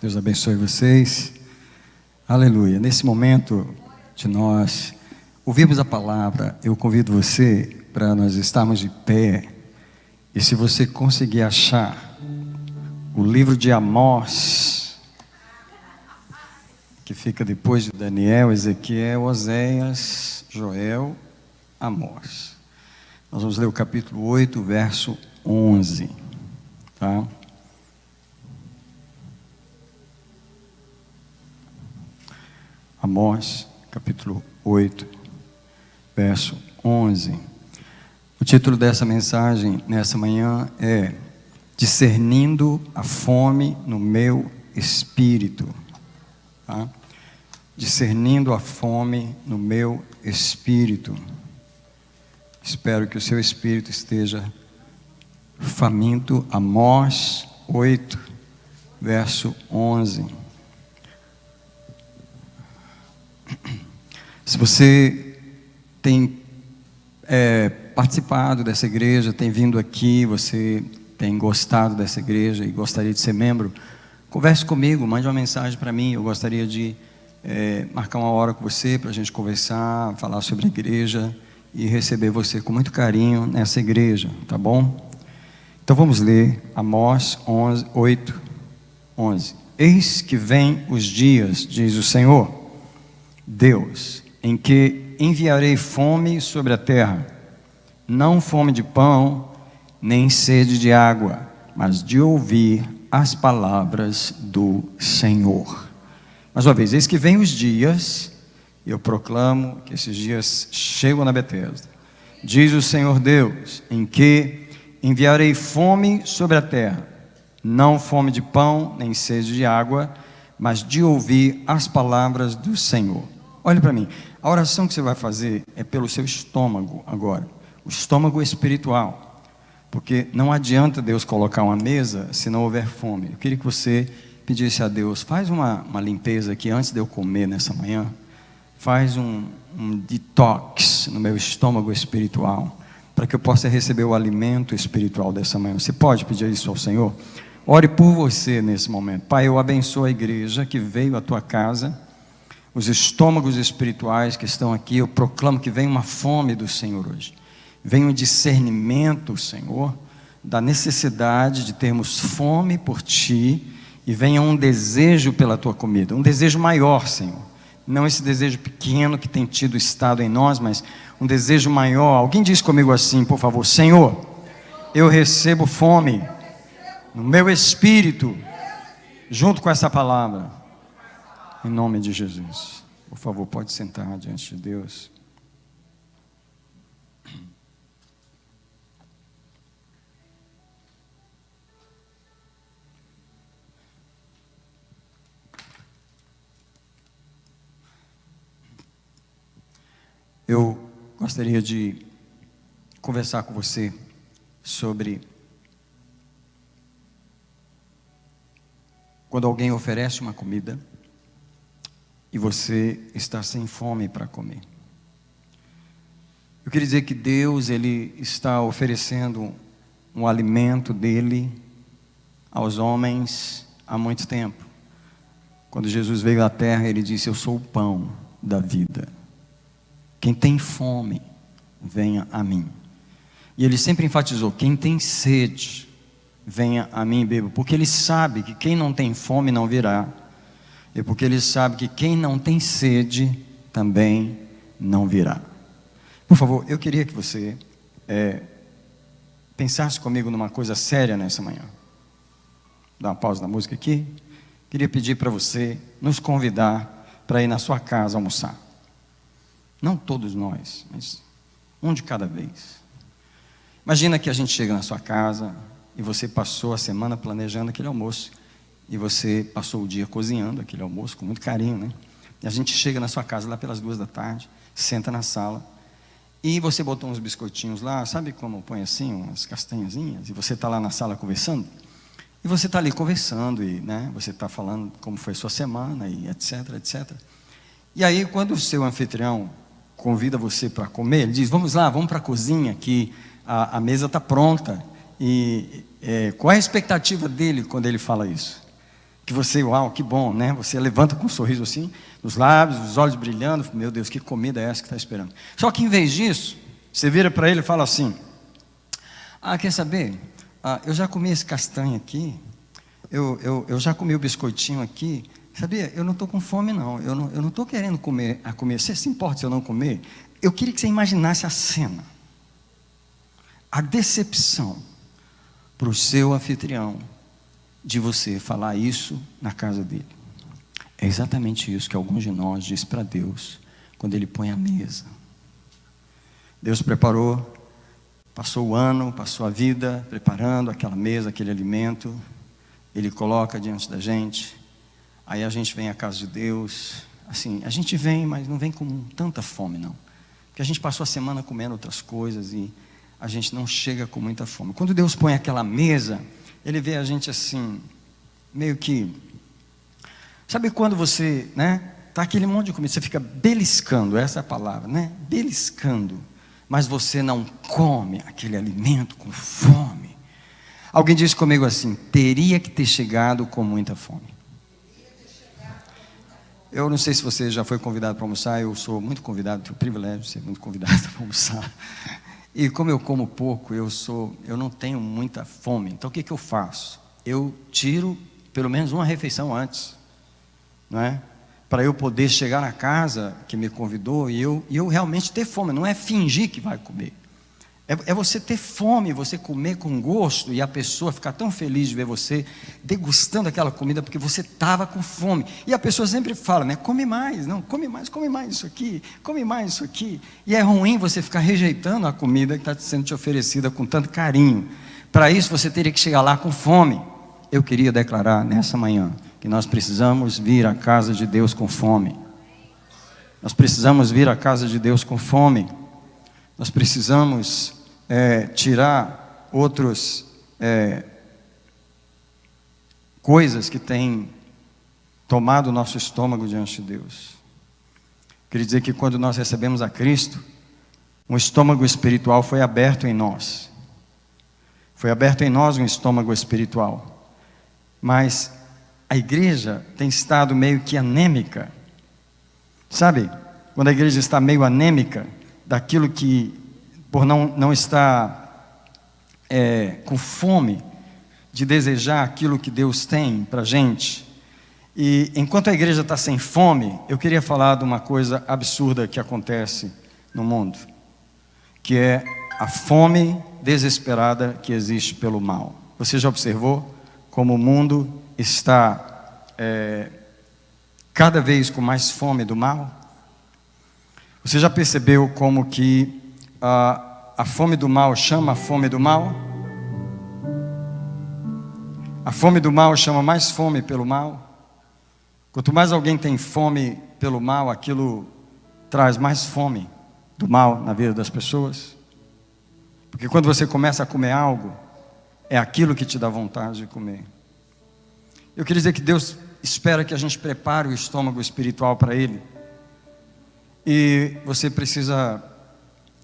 Deus abençoe vocês. Aleluia. Nesse momento de nós ouvirmos a palavra, eu convido você para nós estarmos de pé. E se você conseguir achar o livro de Amós, que fica depois de Daniel, Ezequiel, Oséias, Joel, Amós. Nós vamos ler o capítulo 8, verso 11. Tá? Amós, capítulo 8, verso 11. O título dessa mensagem nessa manhã é Discernindo a fome no meu espírito. Tá? Discernindo a fome no meu espírito. Espero que o seu espírito esteja faminto. Amós 8, verso 11. Se você tem participado dessa igreja, tem vindo aqui, você tem gostado dessa igreja e gostaria de ser membro, converse comigo, mande uma mensagem para mim. Eu gostaria de marcar uma hora com você para a gente conversar, falar sobre a igreja e receber você com muito carinho nessa igreja, tá bom? Então vamos ler Amós 8, 11. Eis que vem os dias, diz o Senhor Deus, em que enviarei fome sobre a terra, não fome de pão, nem sede de água, mas de ouvir as palavras do Senhor. Mais uma vez, eis que vem os dias, e eu proclamo que esses dias chegam na Betesda, diz o Senhor Deus, em que enviarei fome sobre a terra, não fome de pão, nem sede de água, mas de ouvir as palavras do Senhor. Olhe para mim, a oração que você vai fazer é pelo seu estômago agora, o estômago espiritual, porque não adianta Deus colocar uma mesa se não houver fome. Eu queria que você pedisse a Deus, faz uma limpeza aqui antes de eu comer nessa manhã, faz um detox no meu estômago espiritual, para que eu possa receber o alimento espiritual dessa manhã. Você pode pedir isso ao Senhor? Ore por você nesse momento. Pai, eu abençoo a igreja que veio à tua casa, os estômagos espirituais que estão aqui. Eu proclamo que vem uma fome do Senhor hoje, vem um discernimento, Senhor, da necessidade de termos fome por Ti, e venha um desejo pela Tua comida, um desejo maior, Senhor, não esse desejo pequeno que tem tido estado em nós, mas um desejo maior. Alguém diz comigo assim, por favor: Senhor, eu recebo fome no meu espírito, junto com essa palavra, em nome de Jesus. Por favor, pode sentar diante de Deus. Eu gostaria de conversar com você sobre quando alguém oferece uma comida e você está sem fome para comer. Eu queria dizer que Deus, Ele está oferecendo um alimento dEle aos homens há muito tempo. Quando Jesus veio à terra, Ele disse: eu sou o pão da vida. Quem tem fome, venha a mim. E Ele sempre enfatizou: quem tem sede, venha a mim e beba. Porque Ele sabe que quem não tem fome não virá. E porque Ele sabe que quem não tem sede também não virá. Por favor, eu queria que você pensasse comigo numa coisa séria nessa manhã. Dá uma pausa na música aqui. Queria pedir para você nos convidar para ir na sua casa almoçar. Não todos nós, mas um de cada vez. Imagina que a gente chega na sua casa e você passou a semana planejando aquele almoço. E você passou o dia cozinhando aquele almoço com muito carinho, né? E a gente chega na sua casa lá pelas 2 da tarde, senta na sala, e você botou uns biscoitinhos lá, sabe como põe assim, umas castanhazinhas, e você está lá na sala conversando, e você está ali conversando, e né, você está falando como foi a sua semana, e etc, etc. E aí, quando o seu anfitrião convida você para comer, ele diz: vamos lá, vamos para a cozinha, que a mesa está pronta. E qual é a expectativa dele quando ele fala isso? que você, uau, que bom, né? Você levanta com um sorriso assim, nos lábios, os olhos brilhando, meu Deus, que comida é essa que está esperando? Só que em vez disso, você vira para ele e fala assim: quer saber? Eu já comi esse castanho aqui, eu já comi o biscoitinho aqui, sabia? Eu não estou com fome não, eu não estou querendo comer. Você se importa se eu não comer? Eu queria que você imaginasse a cena, a decepção para o seu anfitrião, de você falar isso na casa dele. É exatamente isso que alguns de nós diz para Deus, quando Ele põe a mesa. Deus preparou, passou o ano, passou a vida, preparando aquela mesa, aquele alimento, Ele coloca diante da gente, aí a gente vem à casa de Deus, assim, a gente vem, mas não vem com tanta fome não, porque a gente passou a semana comendo outras coisas, e a gente não chega com muita fome. Quando Deus põe aquela mesa, Ele vê a gente assim, meio que, sabe quando você, né, tá aquele monte de comida, você fica beliscando, essa é a palavra, né, beliscando, mas você não come aquele alimento com fome. Alguém disse comigo assim: teria que ter chegado com muita fome. Eu não sei se você já foi convidado para almoçar, eu sou muito convidado, tenho o privilégio de ser muito convidado para almoçar. E como eu como pouco, eu não tenho muita fome. Então o que eu faço? Eu tiro pelo menos uma refeição antes, não é? Para eu poder chegar na casa que me convidou e eu realmente ter fome. Não é fingir que vai comer. É você ter fome, você comer com gosto e a pessoa ficar tão feliz de ver você degustando aquela comida porque você estava com fome. E a pessoa sempre fala, né? Come mais, não, come mais isso aqui, come mais isso aqui. E é ruim você ficar rejeitando a comida que está sendo te oferecida com tanto carinho. Para isso você teria que chegar lá com fome. Eu queria declarar nessa manhã que nós precisamos vir à casa de Deus com fome. Nós precisamos vir à casa de Deus com fome. Nós precisamos tirar outras coisas que têm tomado o nosso estômago diante de Deus. Queria dizer que quando nós recebemos a Cristo, um estômago espiritual foi aberto em nós. Foi aberto em nós um estômago espiritual. Mas a igreja tem estado meio que anêmica. Sabe? Quando a igreja está meio anêmica, daquilo que, por não estar com fome de desejar aquilo que Deus tem para a gente. E enquanto a igreja está sem fome, eu queria falar de uma coisa absurda que acontece no mundo, que é a fome desesperada que existe pelo mal. Você já observou como o mundo está cada vez com mais fome do mal? Você já percebeu como que a fome do mal chama a fome do mal? A fome do mal chama mais fome pelo mal. Quanto mais alguém tem fome pelo mal, aquilo traz mais fome do mal na vida das pessoas. Porque quando você começa a comer algo, é aquilo que te dá vontade de comer. Eu queria dizer que Deus espera que a gente prepare o estômago espiritual para Ele. E você precisa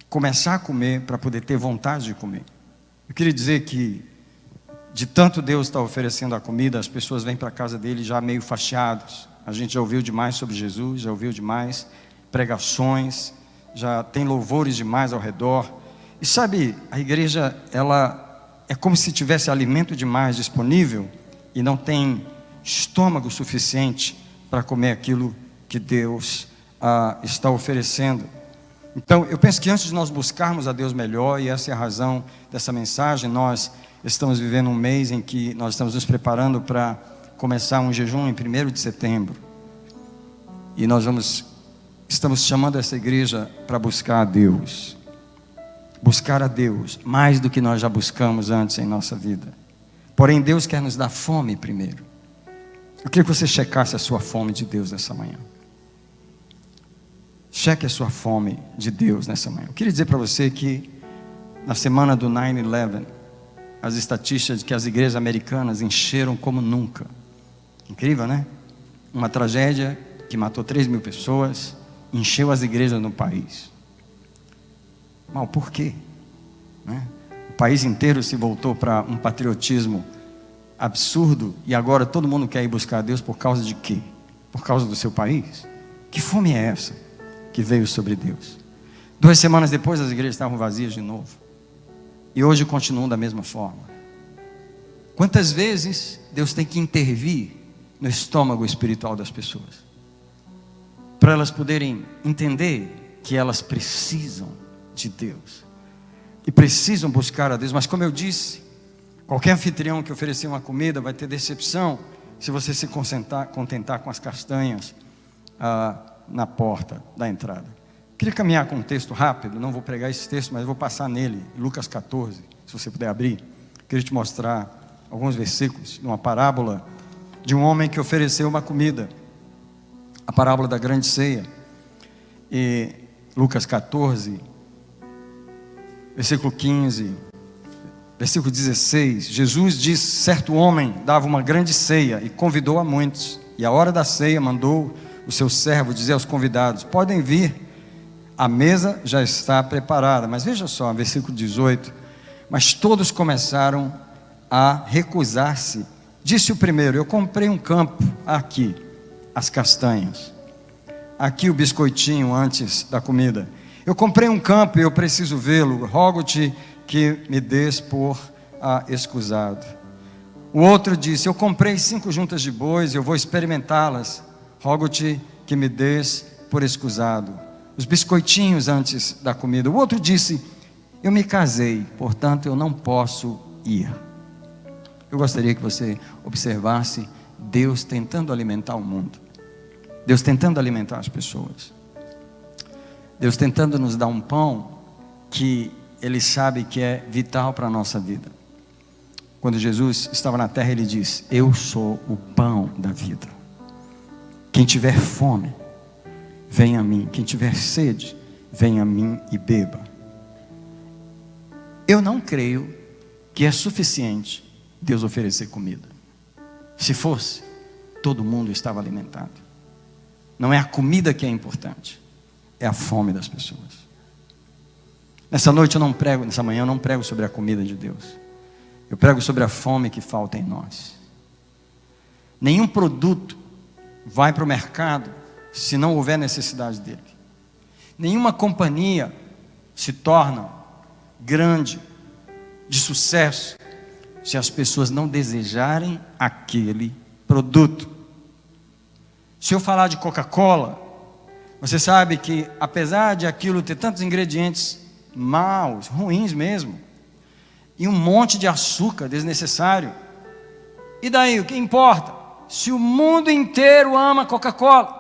começar a comer para poder ter vontade de comer. Eu queria dizer que, de tanto Deus estar oferecendo a comida, as pessoas vêm para a casa dele já meio fatiados. A gente já ouviu demais sobre Jesus, já ouviu demais pregações, já tem louvores demais ao redor. E sabe, a igreja, ela é como se tivesse alimento demais disponível e não tem estômago suficiente para comer aquilo que Deus está oferecendo. Então eu penso que antes de nós buscarmos a Deus melhor, e essa é a razão dessa mensagem, nós estamos vivendo um mês em que nós estamos nos preparando para começar um jejum em 1º de setembro, e nós estamos chamando essa igreja para buscar a Deus mais do que nós já buscamos antes em nossa vida. Porém Deus quer nos dar fome primeiro. Eu queria que você checasse a sua fome de Deus nessa manhã. Cheque a sua fome de Deus nessa manhã. Eu queria dizer para você que na semana do 9/11, as estatísticas de que as igrejas americanas encheram como nunca. Incrível, né? Uma tragédia que matou 3.000 pessoas, encheu as igrejas no país. Mas por quê? Né? O país inteiro se voltou para um patriotismo absurdo e agora todo mundo quer ir buscar a Deus por causa de quê? Por causa do seu país? Que fome é essa que veio sobre Deus? 2 semanas depois as igrejas estavam vazias de novo. E hoje continuam da mesma forma. Quantas vezes Deus tem que intervir no estômago espiritual das pessoas, para elas poderem entender que elas precisam de Deus e precisam buscar a Deus. Mas como eu disse, qualquer anfitrião que oferecer uma comida vai ter decepção se você se contentar com as castanhas na porta da entrada. Queria caminhar com um texto rápido, não vou pregar esse texto, mas vou passar nele, Lucas 14, se você puder abrir. Queria te mostrar alguns versículos de uma parábola de um homem que ofereceu uma comida, a parábola da grande ceia. E Lucas 14, versículo 15, versículo 16, Jesus disse: certo homem dava uma grande ceia e convidou a muitos, e à hora da ceia mandou o seu servo dizer aos convidados: podem vir, a mesa já está preparada. Mas veja só, versículo 18, mas todos começaram a recusar-se. Disse o primeiro: eu comprei um campo, aqui as castanhas, aqui o biscoitinho antes da comida. Eu comprei um campo e eu preciso vê-lo, rogo-te que me des por escusado. O outro disse: eu comprei 5 juntas de bois e eu vou experimentá-las, rogo-te que me des por escusado. Os biscoitinhos antes da comida. O outro disse: eu me casei, portanto eu não posso ir. Eu gostaria que você observasse Deus tentando alimentar o mundo, Deus tentando alimentar as pessoas, Deus tentando nos dar um pão que Ele sabe que é vital para a nossa vida. Quando Jesus estava na terra, Ele disse: eu sou o pão da vida. Quem tiver fome, venha a mim. Quem tiver sede, venha a mim e beba. Eu não creio que é suficiente Deus oferecer comida. Se fosse, todo mundo estava alimentado. Não é a comida que é importante, é a fome das pessoas. Nessa noite eu não prego, nessa manhã eu não prego sobre a comida de Deus. Eu prego sobre a fome que falta em nós. Nenhum produto vai para o mercado se não houver necessidade dele. Nenhuma companhia se torna grande, de sucesso, se as pessoas não desejarem aquele produto. Se eu falar de Coca-Cola, você sabe que apesar de aquilo ter tantos ingredientes maus, ruins mesmo, e um monte de açúcar desnecessário, e daí, o que importa? Se o mundo inteiro ama Coca-Cola,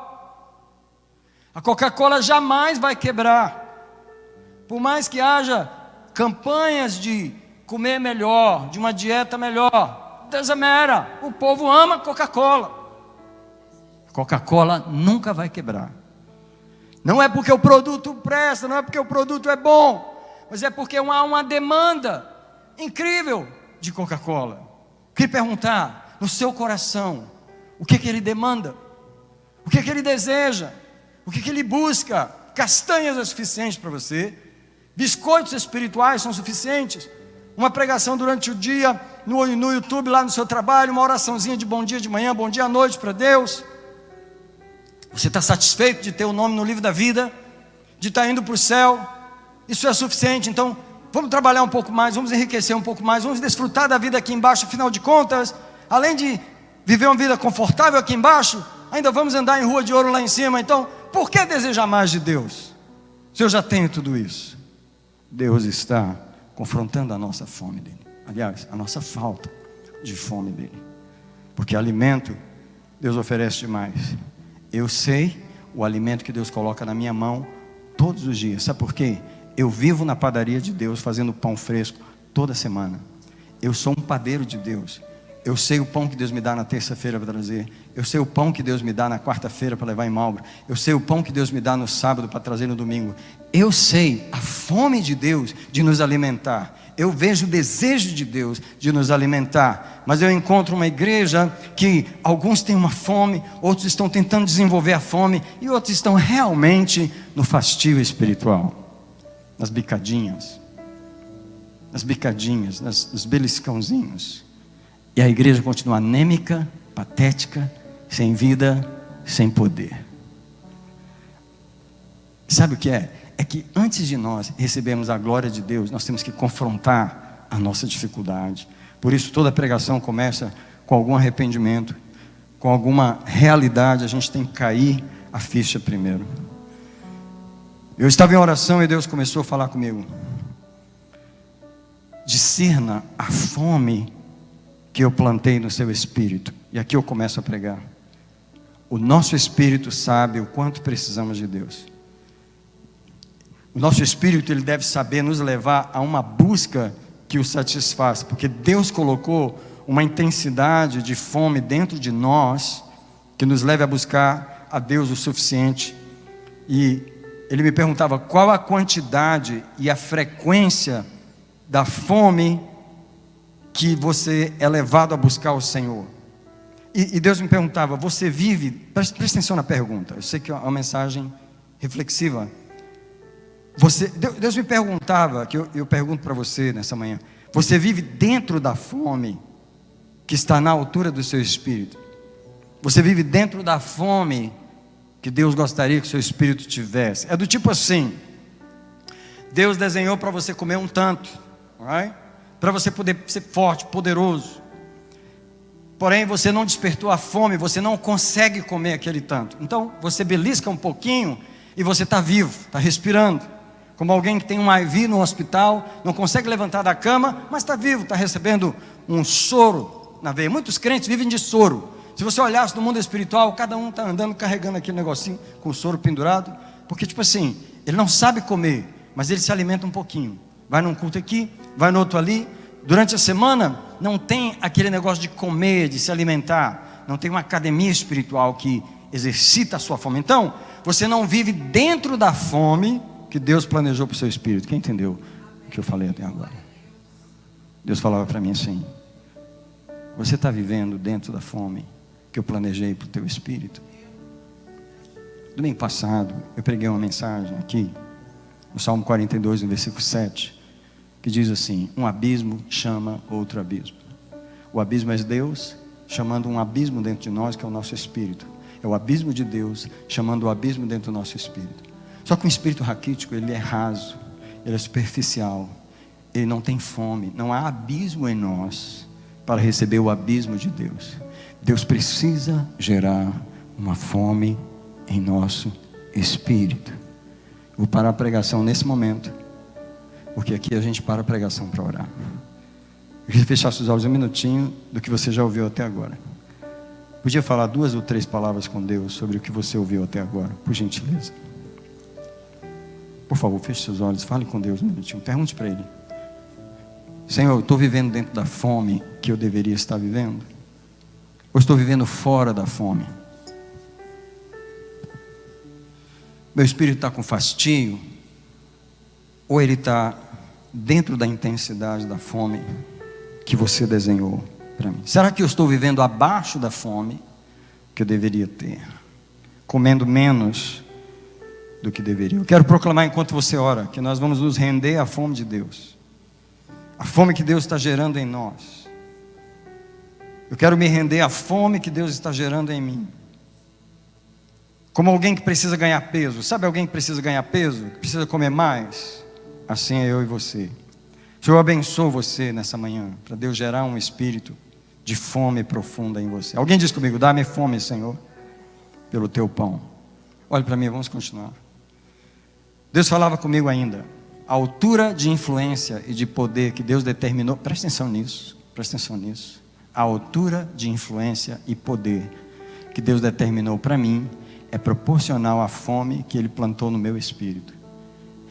a Coca-Cola jamais vai quebrar. Por mais que haja campanhas de comer melhor, de uma dieta melhor, doesn't matter. O povo ama Coca-Cola. Coca-Cola nunca vai quebrar. Não é porque o produto presta, não é porque o produto é bom, mas é porque há uma demanda incrível de Coca-Cola. Queria perguntar, no seu coração, o que ele demanda? O que ele deseja? O que ele busca? Castanhas é suficiente para você? Biscoitos espirituais são suficientes? Uma pregação durante o dia no YouTube, lá no seu trabalho, uma oraçãozinha de bom dia de manhã, bom dia à noite para Deus? Você está satisfeito de ter o nome no livro da vida, de estar indo para o céu? Isso é suficiente? Então vamos trabalhar um pouco mais, vamos enriquecer um pouco mais, vamos desfrutar da vida aqui embaixo. Afinal de contas, além de viver uma vida confortável aqui embaixo, ainda vamos andar em rua de ouro lá em cima. Então por que desejar mais de Deus, se eu já tenho tudo isso? Deus está confrontando a nossa fome dele, aliás, a nossa falta de fome dele, porque alimento Deus oferece demais. Eu sei o alimento que Deus coloca na minha mão todos os dias. Sabe por quê? Eu vivo na padaria de Deus fazendo pão fresco toda semana. Eu sou um padeiro de Deus. Eu sei o pão que Deus me dá na terça-feira para trazer. Eu sei o pão que Deus me dá na quarta-feira para levar em Marlboro. Eu sei o pão que Deus me dá no sábado para trazer no domingo. Eu sei a fome de Deus de nos alimentar. Eu vejo o desejo de Deus de nos alimentar. Mas eu encontro uma igreja que alguns têm uma fome, outros estão tentando desenvolver a fome, e outros estão realmente no fastio espiritual, nas bicadinhas, nos beliscãozinhos. E a igreja continua anêmica, patética, sem vida, sem poder. Sabe o que é? É que antes de nós recebermos a glória de Deus, nós temos que confrontar a nossa dificuldade. Por isso toda pregação começa com algum arrependimento, com alguma realidade. A gente tem que cair a ficha primeiro. Eu estava em oração e Deus começou a falar comigo. Discerna a fome que eu plantei no seu espírito. E aqui eu começo a pregar. O nosso espírito sabe o quanto precisamos de Deus. O nosso espírito, ele deve saber nos levar a uma busca que o satisfaça, porque Deus colocou uma intensidade de fome dentro de nós, que nos leve a buscar a Deus o suficiente. E ele me perguntava qual a quantidade e a frequência da fome que você é levado a buscar o Senhor. E Deus me perguntava, você vive, preste atenção na pergunta, eu sei que é uma mensagem reflexiva. Deus me perguntava, que eu pergunto para você nessa manhã, você vive dentro da fome que está na altura do seu espírito? Você vive dentro da fome que Deus gostaria que o seu espírito tivesse? É do tipo assim, Deus desenhou para você comer um tanto, right? Para você poder ser forte, poderoso. Porém você não despertou a fome, você não consegue comer aquele tanto. Então você belisca um pouquinho e você está vivo, está respirando. Como alguém que tem um IV no hospital, não consegue levantar da cama, mas está vivo, está recebendo um soro na veia. Muitos crentes vivem de soro. Se você olhasse no mundo espiritual, cada um está andando carregando aquele negocinho com o soro pendurado, porque tipo assim, ele não sabe comer, mas ele se alimenta um pouquinho. Vai num culto aqui, vai no outro ali. Durante a semana não tem aquele negócio de comer, de se alimentar. Não tem uma academia espiritual que exercita a sua fome. Então, você não vive dentro da fome que Deus planejou para o seu espírito. Quem entendeu o que eu falei até agora? Deus falava para mim assim, você está vivendo dentro da fome que eu planejei para o teu espírito? Domingo passado eu preguei uma mensagem aqui no Salmo 42, no versículo 7, que diz assim, um abismo chama outro abismo. O abismo é Deus chamando um abismo dentro de nós, que é o nosso espírito. É o abismo de Deus chamando o abismo dentro do nosso espírito. Só que o espírito raquítico, ele é raso, ele é superficial, ele não tem fome, não há abismo em nós para receber o abismo de Deus. Deus precisa gerar uma fome em nosso espírito. Vou parar a pregação nesse momento, porque aqui a gente para a pregação para orar. Eu queria fechar seus olhos um minutinho do que você já ouviu até agora. Podia falar 2 ou 3 palavras com Deus sobre o que você ouviu até agora, por gentileza. Por favor, feche seus olhos, fale com Deus um minutinho, pergunte para Ele. Senhor, eu estou vivendo dentro da fome que eu deveria estar vivendo? Ou estou vivendo fora da fome? Meu espírito está com fastio? Ou ele está dentro da intensidade da fome que você desenhou para mim? Será que eu estou vivendo abaixo da fome que eu deveria ter? Comendo menos do que deveria? Eu quero proclamar enquanto você ora, que nós vamos nos render à fome de Deus. A fome que Deus está gerando em nós. Eu quero me render à fome que Deus está gerando em mim. Como alguém que precisa ganhar peso. Sabe alguém que precisa ganhar peso? Que precisa comer mais? Assim é eu e você. Senhor, eu abençoo você nessa manhã, para Deus gerar um espírito de fome profunda em você. Alguém diz comigo, dá-me fome, Senhor, pelo teu pão. Olhe para mim, vamos continuar. Deus falava comigo ainda, a altura de influência e de poder que Deus determinou, presta atenção nisso, a altura de influência e poder que Deus determinou para mim, é proporcional à fome que Ele plantou no meu espírito.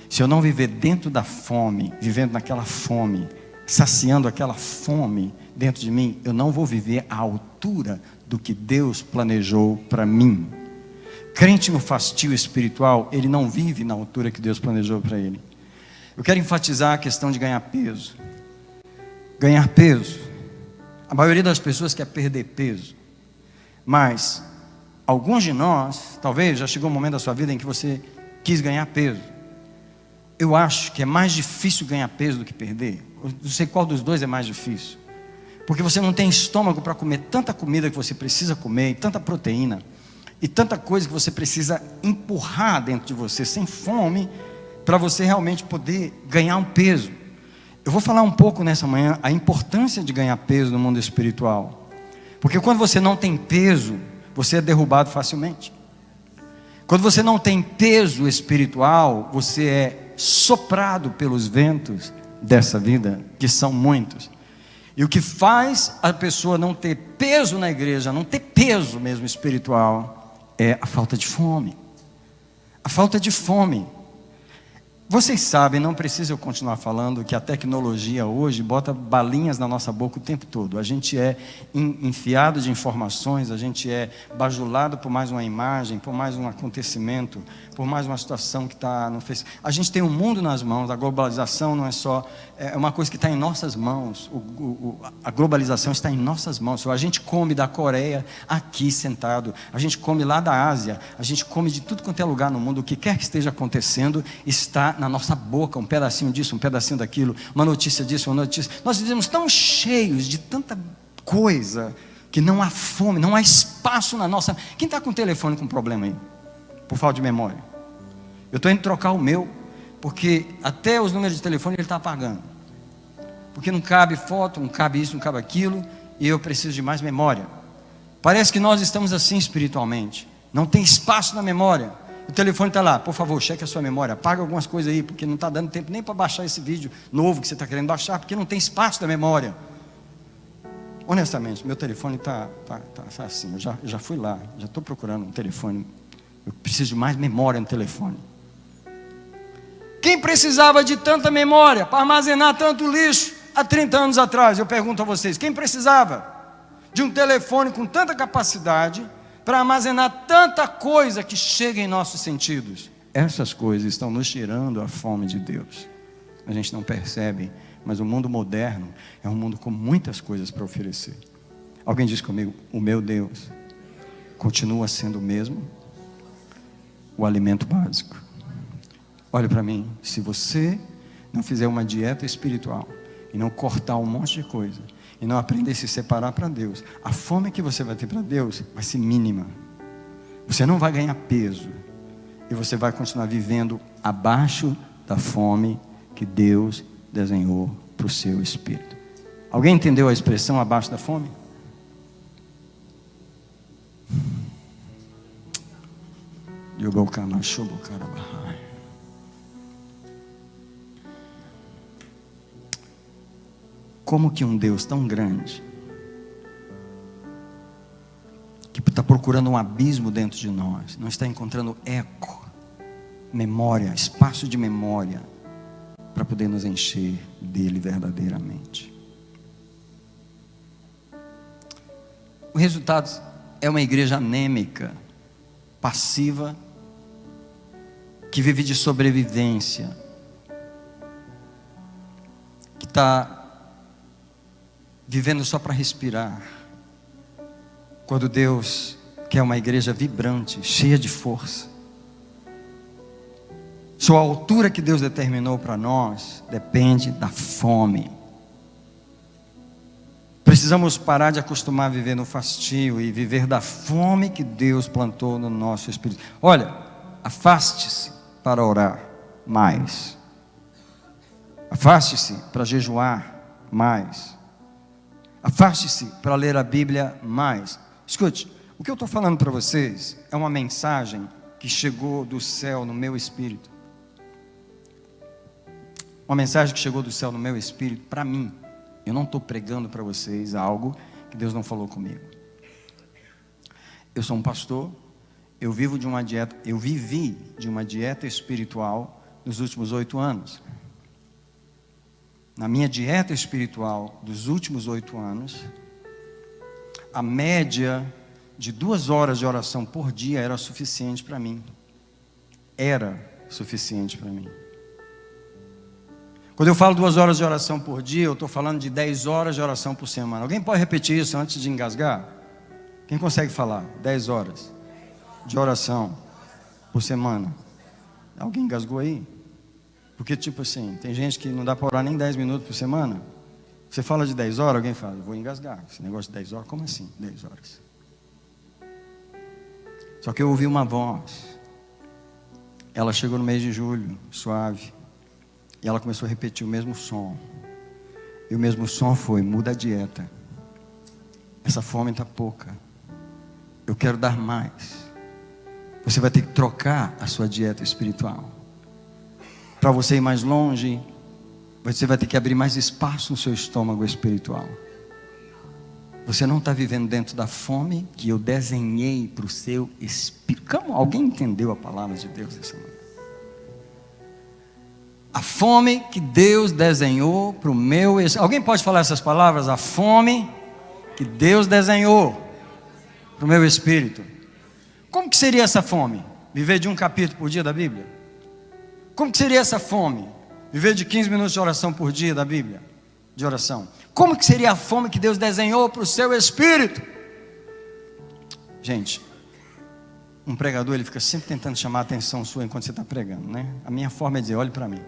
Se eu não viver dentro da fome, vivendo naquela fome, saciando aquela fome dentro de mim, eu não vou viver à altura do que Deus planejou para mim. Crente no fastio espiritual, ele não vive na altura que Deus planejou para ele. Eu quero enfatizar a questão de ganhar peso. Ganhar peso. A maioria das pessoas quer perder peso. Mas alguns de nós, talvez já chegou um momento da sua vida em que você quis ganhar peso. Eu acho que é mais difícil ganhar peso do que perder. Eu não sei qual dos dois é mais difícil. porque você não tem estômago para comer tanta comida que você precisa comer, e tanta proteína, e tanta coisa que você precisa empurrar dentro de você, sem fome, para você realmente poder ganhar um peso. Eu vou falar um pouco nessa manhã a importância de ganhar peso no mundo espiritual, porque quando você não tem peso, você é derrubado facilmente. Quando você não tem peso espiritual, você é soprado pelos ventos dessa vida, que são muitos. E o que faz a pessoa não ter peso na igreja, não ter peso mesmo espiritual, é a falta de fome. A falta de fome. Vocês sabem, não precisa eu continuar falando, que a tecnologia hoje bota balinhas na nossa boca o tempo todo. A gente é enfiado de informações, a gente é bajulado por mais uma imagem, por mais um acontecimento, por mais uma situação que está no Facebook. A gente tem o mundo nas mãos, a globalização não é só, é uma coisa que está em nossas mãos. A globalização está em nossas mãos. A gente come da Coreia aqui sentado, a gente come lá da Ásia, a gente come de tudo quanto é lugar no mundo. O que quer que esteja acontecendo está na nossa boca, um pedacinho disso, um pedacinho daquilo, uma notícia disso, uma notícia. Nós vivemos tão cheios de tanta coisa que não há fome, não há espaço na nossa. Quem está com o telefone com problema aí? Por falta de memória. Eu estou indo trocar o meu, porque até os números de telefone ele está apagando, porque não cabe foto, não cabe isso, não cabe aquilo, e eu preciso de mais memória. Parece que nós estamos assim espiritualmente, não tem espaço na memória. O telefone está lá, por favor, cheque a sua memória, apaga algumas coisas aí, porque não está dando tempo nem para baixar esse vídeo novo que você está querendo baixar, porque não tem espaço da memória. Honestamente, meu telefone está assim, eu já fui lá, já estou procurando um telefone, eu preciso de mais memória no telefone. Quem precisava de tanta memória para armazenar tanto lixo há 30 anos atrás? Eu pergunto a vocês, quem precisava de um telefone com tanta capacidade para armazenar tanta coisa que chega em nossos sentidos? Essas coisas estão nos tirando a fome de Deus. A gente não percebe, mas o mundo moderno é um mundo com muitas coisas para oferecer. Alguém diz comigo, o meu Deus continua sendo o mesmo, o alimento básico. Olhe para mim, se você não fizer uma dieta espiritual e não cortar um monte de coisa, e não aprender a se separar para Deus, a fome que você vai ter para Deus vai ser mínima. Você não vai ganhar peso, e você vai continuar vivendo abaixo da fome que Deus desenhou para o seu espírito. Alguém entendeu a expressão abaixo da fome? Como que um Deus tão grande, que está procurando um abismo dentro de nós, não está encontrando eco, memória, espaço de memória, para poder nos encher dele verdadeiramente? O resultado é uma igreja anêmica, passiva, que vive de sobrevivência, que está vivendo só para respirar, quando Deus quer uma igreja vibrante, cheia de força. Só a altura que Deus determinou para nós depende da fome. Precisamos parar de acostumar a viver no fastio e viver da fome que Deus plantou no nosso espírito. Olha, afaste-se para orar mais, afaste-se para jejuar mais, afaste-se para ler a Bíblia mais. Escute, o que eu estou falando para vocês é uma mensagem que chegou do céu no meu espírito. Uma mensagem que chegou do céu no meu espírito para mim. Eu não estou pregando para vocês algo que Deus não falou comigo. Eu sou um pastor, eu vivi de uma dieta espiritual nos últimos 8 anos. Na minha dieta espiritual dos últimos 8 anos, a média de 2 horas de oração por dia era suficiente para mim. Era suficiente para mim. Quando eu falo 2 horas de oração por dia, eu estou falando de 10 horas de oração por semana. Alguém pode repetir isso antes de engasgar? Quem consegue falar? 10 horas de oração por semana. Alguém engasgou aí? Porque tipo assim, tem gente que não dá para orar nem 10 minutos por semana. Você fala de 10 horas, alguém fala, eu vou engasgar. Esse negócio de 10 horas, como assim 10 horas? Só que eu ouvi uma voz. Ela chegou no mês de julho, suave. E ela começou a repetir o mesmo som. E o mesmo som foi, muda a dieta. Essa fome está pouca. Eu quero dar mais. Você vai ter que trocar a sua dieta espiritual. Para você ir mais longe, você vai ter que abrir mais espaço no seu estômago espiritual. Você não está vivendo dentro da fome que eu desenhei para o seu espírito. Como? Alguém entendeu a palavra de Deus essa manhã? A fome que Deus desenhou para o meu espírito. Alguém pode falar essas palavras? A fome que Deus desenhou para o meu espírito. Como que seria essa fome? Viver de um capítulo por dia da Bíblia? Como que seria essa fome? Viver de 15 minutos de oração por dia da Bíblia? De oração. Como que seria a fome que Deus desenhou para o seu espírito? Gente, um pregador, ele fica sempre tentando chamar a atenção sua enquanto você está pregando, né? A minha forma é dizer, olhe para mim.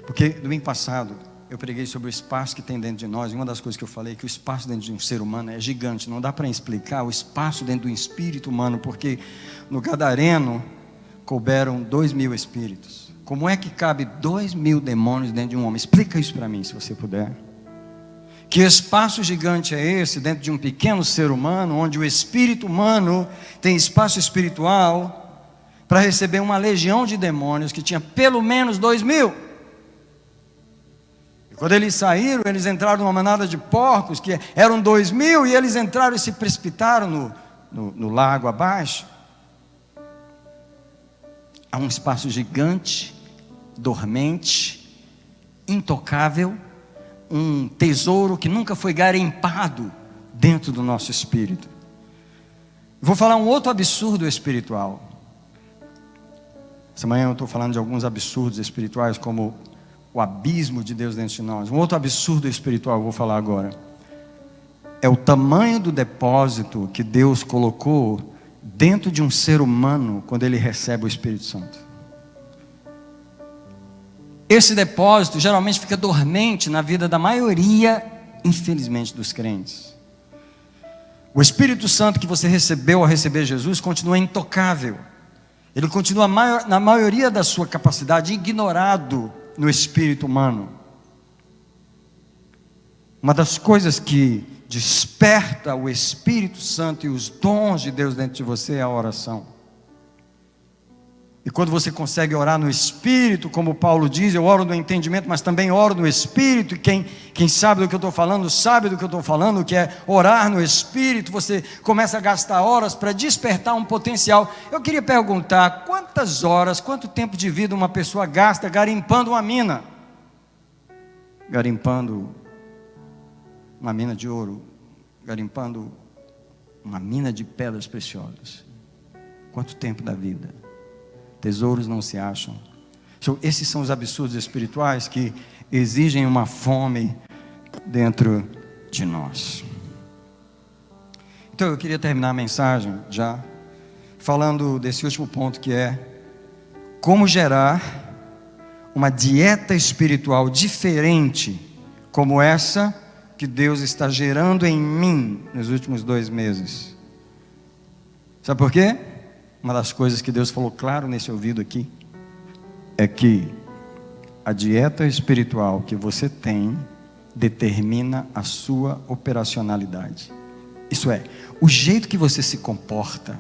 Porque domingo passado, eu preguei sobre o espaço que tem dentro de nós. E uma das coisas que eu falei é que o espaço dentro de um ser humano é gigante. Não dá para explicar o espaço dentro do espírito humano, porque no Gadareno couberam 2.000 espíritos. Como é que cabe 2.000 demônios dentro de um homem? Explica isso para mim, se você puder. Que espaço gigante é esse dentro de um pequeno ser humano, onde o espírito humano tem espaço espiritual para receber uma legião de demônios que tinha pelo menos 2.000. E quando eles saíram, eles entraram numa manada de porcos que eram 2.000, e eles entraram e se precipitaram no lago abaixo. Há um espaço gigante, dormente, intocável, um tesouro que nunca foi garimpado dentro do nosso espírito. Vou falar um outro absurdo espiritual. Essa manhã eu estou falando de alguns absurdos espirituais, como o abismo de Deus dentro de nós. Um outro absurdo espiritual eu vou falar agora. É o tamanho do depósito que Deus colocou dentro de um ser humano quando ele recebe o Espírito Santo. Esse depósito geralmente fica dormente na vida da maioria, infelizmente, dos crentes. O Espírito Santo que você recebeu ao receber Jesus continua intocável. Ele continua na maioria da sua capacidade ignorado no espírito humano. Uma das coisas que desperta o Espírito Santo e os dons de Deus dentro de você é a oração. E quando você consegue orar no Espírito, como Paulo diz, eu oro no entendimento, mas também oro no Espírito. E quem sabe do que eu estou falando, sabe do que eu estou falando, que é orar no Espírito. Você começa a gastar horas para despertar um potencial. Eu queria perguntar, quantas horas, quanto tempo de vida uma pessoa gasta garimpando uma mina? Garimpando uma mina de ouro, garimpando uma mina de pedras preciosas. Quanto tempo da vida? Tesouros não se acham. Esses são os absurdos espirituais que exigem uma fome dentro de nós. Então eu queria terminar a mensagem já falando desse último ponto, que é como gerar uma dieta espiritual diferente como essa que Deus está gerando em mim nos últimos 2 meses. Sabe por quê? Uma das coisas que Deus falou claro nesse ouvido aqui é que a dieta espiritual que você tem determina a sua operacionalidade. Isso é, o jeito que você se comporta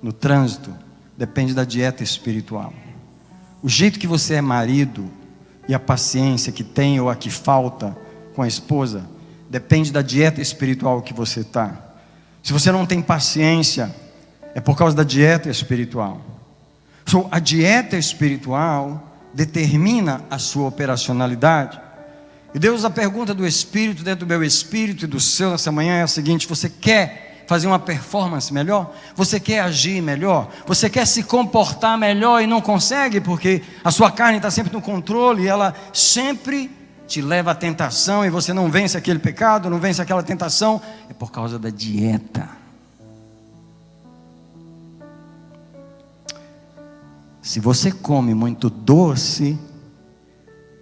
no trânsito depende da dieta espiritual. O jeito que você é marido e a paciência que tem ou a que falta com a esposa depende da dieta espiritual que você está. Se você não tem paciência, é por causa da dieta espiritual. A dieta espiritual determina a sua operacionalidade. E Deus, a pergunta do Espírito dentro do meu espírito e do seu nessa manhã é a seguinte: você quer fazer uma performance melhor? Você quer agir melhor? Você quer se comportar melhor e não consegue porque a sua carne está sempre no controle e ela sempre te leva à tentação e você não vence aquele pecado, não vence aquela tentação? É por causa da dieta. Se você come muito doce,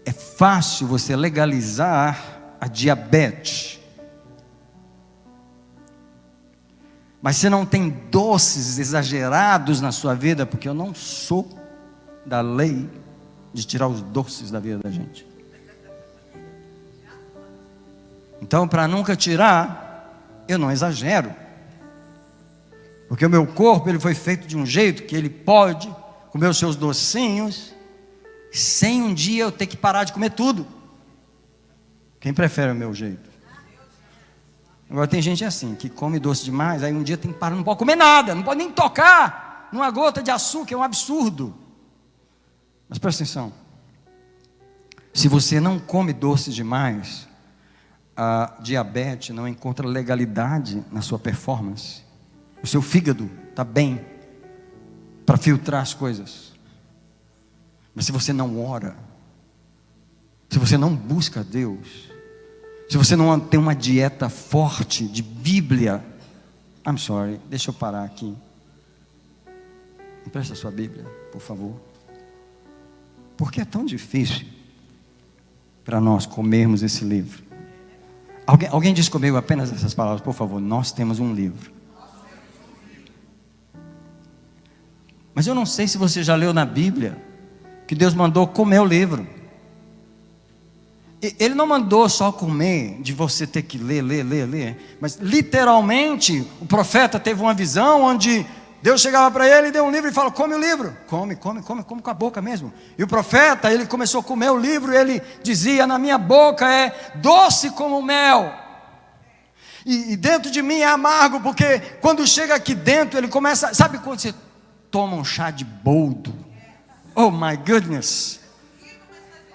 é fácil você legalizar a diabetes. Mas você não tem doces exagerados na sua vida, porque eu não sou da lei de tirar os doces da vida da gente. Então, para nunca tirar, eu não exagero. Porque o meu corpo, ele foi feito de um jeito que ele pode comer os seus docinhos, sem um dia eu ter que parar de comer tudo. Quem prefere o meu jeito? Agora tem gente assim, que come doce demais, aí um dia tem que parar, não pode comer nada, não pode nem tocar numa gota de açúcar, é um absurdo. Mas presta atenção, se você não come doce demais, a diabetes não encontra legalidade na sua performance. O seu fígado está bem para filtrar as coisas. Mas se você não ora, se você não busca Deus, se você não tem uma dieta forte de Bíblia, I'm sorry, deixa eu parar aqui. Empresta a sua Bíblia, por favor. Por que é tão difícil para nós comermos esse livro? Alguém diz comigo apenas essas palavras, por favor. Nós temos um livro. Mas eu não sei se você já leu na Bíblia que Deus mandou comer o livro. Ele não mandou só comer, de você ter que ler, mas literalmente o profeta teve uma visão onde Deus chegava para ele e deu um livro e falou: come o livro, come com a boca mesmo. E o profeta, ele começou a comer o livro e ele dizia: na minha boca é doce como mel, e dentro de mim é amargo, porque quando chega aqui dentro ele começa, sabe quando você toma um chá de boldo? Oh my goodness!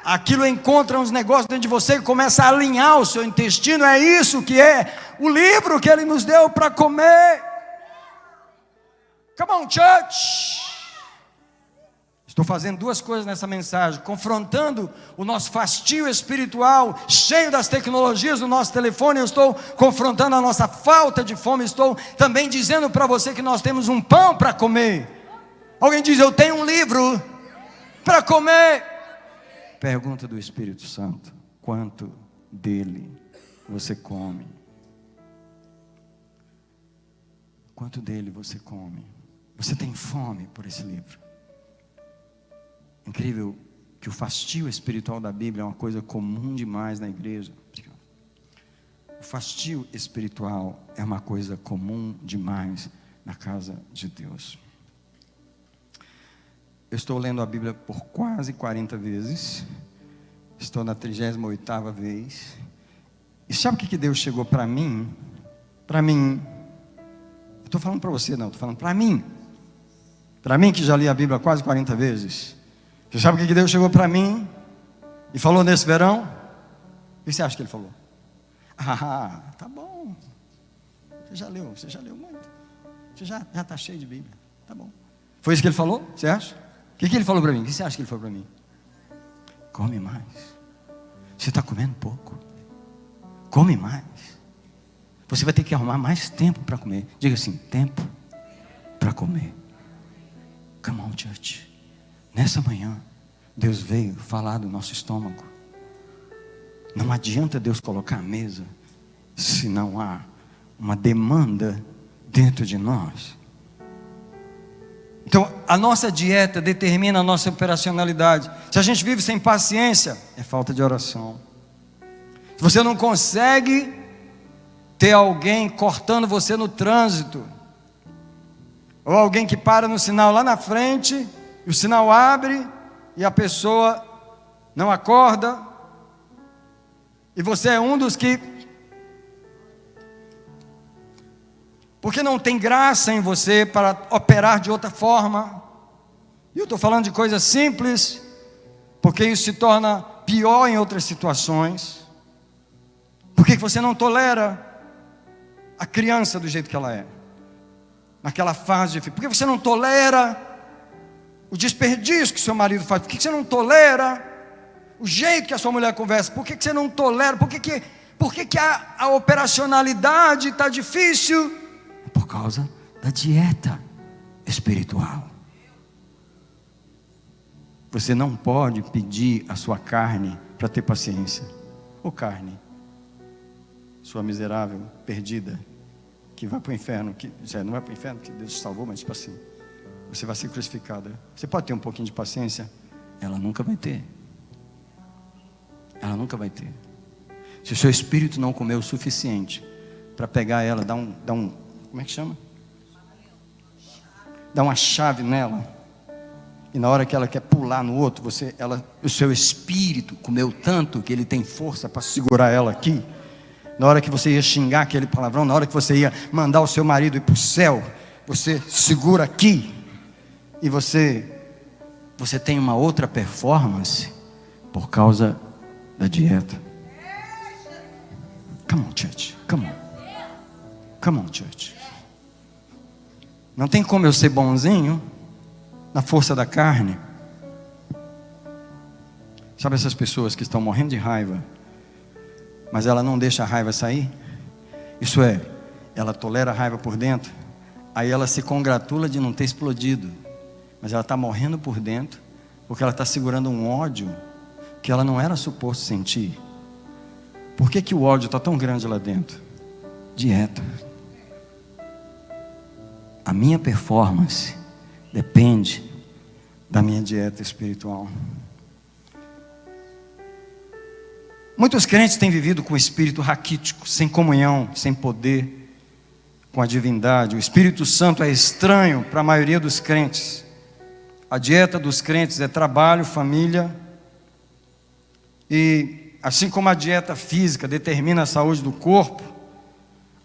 Aquilo encontra uns negócios dentro de você e começa a alinhar o seu intestino. É isso que é o livro que Ele nos deu para comer. Come on, church. Estou fazendo duas coisas nessa mensagem: confrontando o nosso fastio espiritual, cheio das tecnologias do nosso telefone. Eu estou confrontando a nossa falta de fome. Estou também dizendo para você que nós temos um pão para comer. Alguém diz: eu tenho um livro para comer. Pergunta do Espírito Santo: quanto dele você come? Quanto dele você come? Você tem fome por esse livro? Incrível que o fastio espiritual da Bíblia é uma coisa comum demais na igreja. O fastio espiritual é uma coisa comum demais na casa de Deus. Eu estou lendo a Bíblia por quase 40 vezes. Estou na 38ª vez. E sabe o que Deus chegou para mim? Para mim. Eu estou falando para você, não. Estou falando para mim. Para mim que já li a Bíblia quase 40 vezes. Você sabe o que Deus chegou para mim e falou nesse verão? O que você acha que Ele falou? Ah, tá bom. Você já leu muito. Você já está cheio de Bíblia. Tá bom. Foi isso que Ele falou? Você acha? O que Ele falou para mim? O que você acha que Ele falou para mim? Come mais. Você está comendo pouco. Come mais. Você vai ter que arrumar mais tempo para comer. Diga assim: tempo para comer. Come on, church. Nessa manhã, Deus veio falar do nosso estômago. Não adianta Deus colocar a mesa se não há uma demanda dentro de nós. Então, a nossa dieta determina a nossa operacionalidade. Se a gente vive sem paciência, é falta de oração. Se você não consegue ter alguém cortando você no trânsito, ou alguém que para no sinal lá na frente, e o sinal abre, e a pessoa não acorda, e você é um dos que, porque não tem graça em você para operar de outra forma. E eu estou falando de coisas simples, porque isso se torna pior em outras situações. Por que você não tolera a criança do jeito que ela é? Naquela fase de... Por que você não tolera o desperdício que seu marido faz? Por que você não tolera o jeito que a sua mulher conversa? Por que você não tolera? Por que a operacionalidade está difícil? Por causa da dieta espiritual. Você não pode pedir a sua carne para ter paciência. Ô carne, sua miserável, perdida, que vai para o inferno, não vai para o inferno, que Deus te salvou, mas tipo assim, você vai ser crucificada. Você pode ter um pouquinho de paciência? Ela nunca vai ter. Ela nunca vai ter. Se o seu espírito não comer o suficiente para pegar ela, dar um, como é que chama? Dá uma chave nela. E na hora que ela quer pular no outro, o seu espírito comeu tanto que ele tem força para segurar ela aqui. Na hora que você ia xingar aquele palavrão, na hora que você ia mandar o seu marido ir para o céu, você segura aqui. E você tem uma outra performance por causa da dieta. Come on, church. Come on. Come on, church. Não tem como eu ser bonzinho na força da carne. Sabe essas pessoas que estão morrendo de raiva, mas ela não deixa a raiva sair? Isso é, ela tolera a raiva por dentro, aí ela se congratula de não ter explodido, mas ela está morrendo por dentro, porque ela está segurando um ódio que ela não era suposto sentir. Por que o ódio está tão grande lá dentro? Dieta. A minha performance depende da minha dieta espiritual. Muitos crentes têm vivido com o espírito raquítico, sem comunhão, sem poder com a divindade. O Espírito Santo é estranho para a maioria dos crentes. A dieta dos crentes é trabalho, família, e assim como a dieta física determina a saúde do corpo,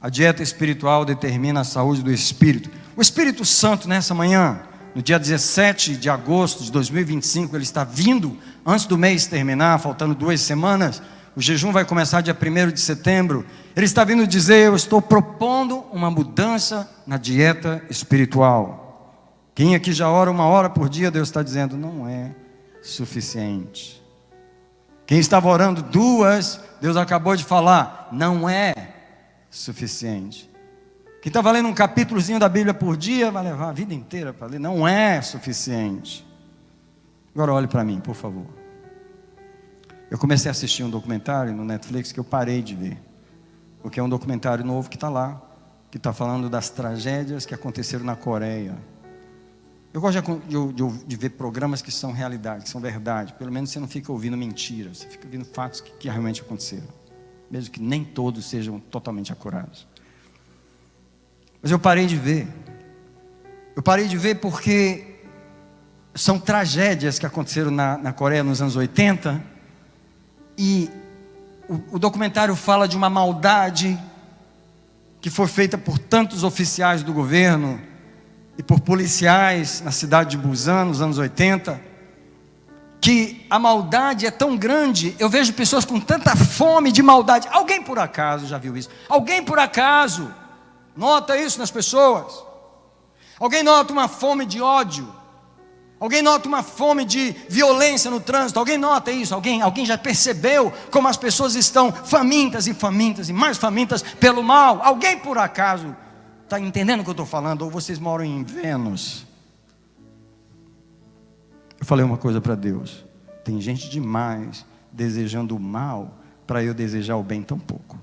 a dieta espiritual determina a saúde do espírito. O Espírito Santo nessa manhã, no dia 17 de agosto de 2025, ele está vindo antes do mês terminar, faltando 2 semanas. O jejum vai começar dia 1º de setembro. Ele está vindo dizer: eu estou propondo uma mudança na dieta espiritual. Quem aqui já ora 1 hora por dia, Deus está dizendo: não é suficiente. Quem estava orando 2, Deus acabou de falar: não é suficiente. Quem estava lendo um capítulozinho da Bíblia por dia, vai levar a vida inteira para ler, não é suficiente. Agora olhe para mim, por favor. Eu comecei a assistir um documentário no Netflix que eu parei de ver, porque é um documentário novo que está lá, que está falando das tragédias que aconteceram na Coreia. Eu gosto de ver programas que são realidade, que são verdade. Pelo menos você não fica ouvindo mentira, você fica ouvindo fatos que realmente aconteceram, mesmo que nem todos sejam totalmente acurados. Mas eu parei de ver. Eu parei de ver porque são tragédias que aconteceram na Coreia nos anos 80. E o documentário fala de uma maldade que foi feita por tantos oficiais do governo e por policiais na cidade de Busan nos anos 80, que a maldade é tão grande. Eu vejo pessoas com tanta fome de maldade. Alguém por acaso já viu isso? Alguém por acaso nota isso nas pessoas? Alguém nota uma fome de ódio? Alguém nota uma fome de violência no trânsito? Alguém nota isso? Alguém já percebeu como as pessoas estão famintas e famintas e mais famintas pelo mal? Alguém por acaso está entendendo o que eu estou falando? Ou vocês moram em Vênus? Eu falei uma coisa para Deus: tem gente demais desejando o mal para eu desejar o bem tão pouco.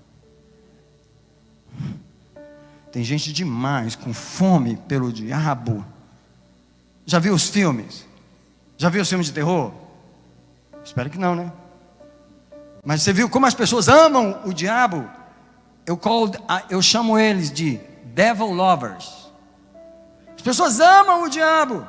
Tem gente demais com fome pelo diabo. Já viu os filmes? Já viu os filmes de terror? Espero que não, né? Mas você viu como as pessoas amam o diabo? Eu chamo eles de devil lovers. As pessoas amam o diabo,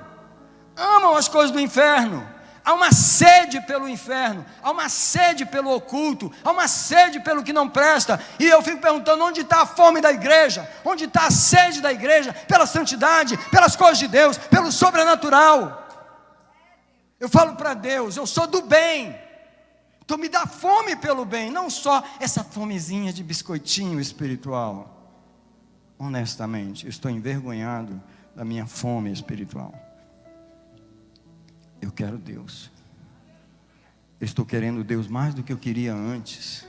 amam as coisas do inferno. Há uma sede pelo inferno, há uma sede pelo oculto, há uma sede pelo que não presta. E eu fico perguntando: onde está a fome da igreja? Onde está a sede da igreja pela santidade, pelas coisas de Deus, pelo sobrenatural? Eu falo para Deus: eu sou do bem, então me dá fome pelo bem, não só essa fomezinha de biscoitinho espiritual. Honestamente, eu estou envergonhado da minha fome espiritual. Eu quero Deus. Eu estou querendo Deus mais do que eu queria antes.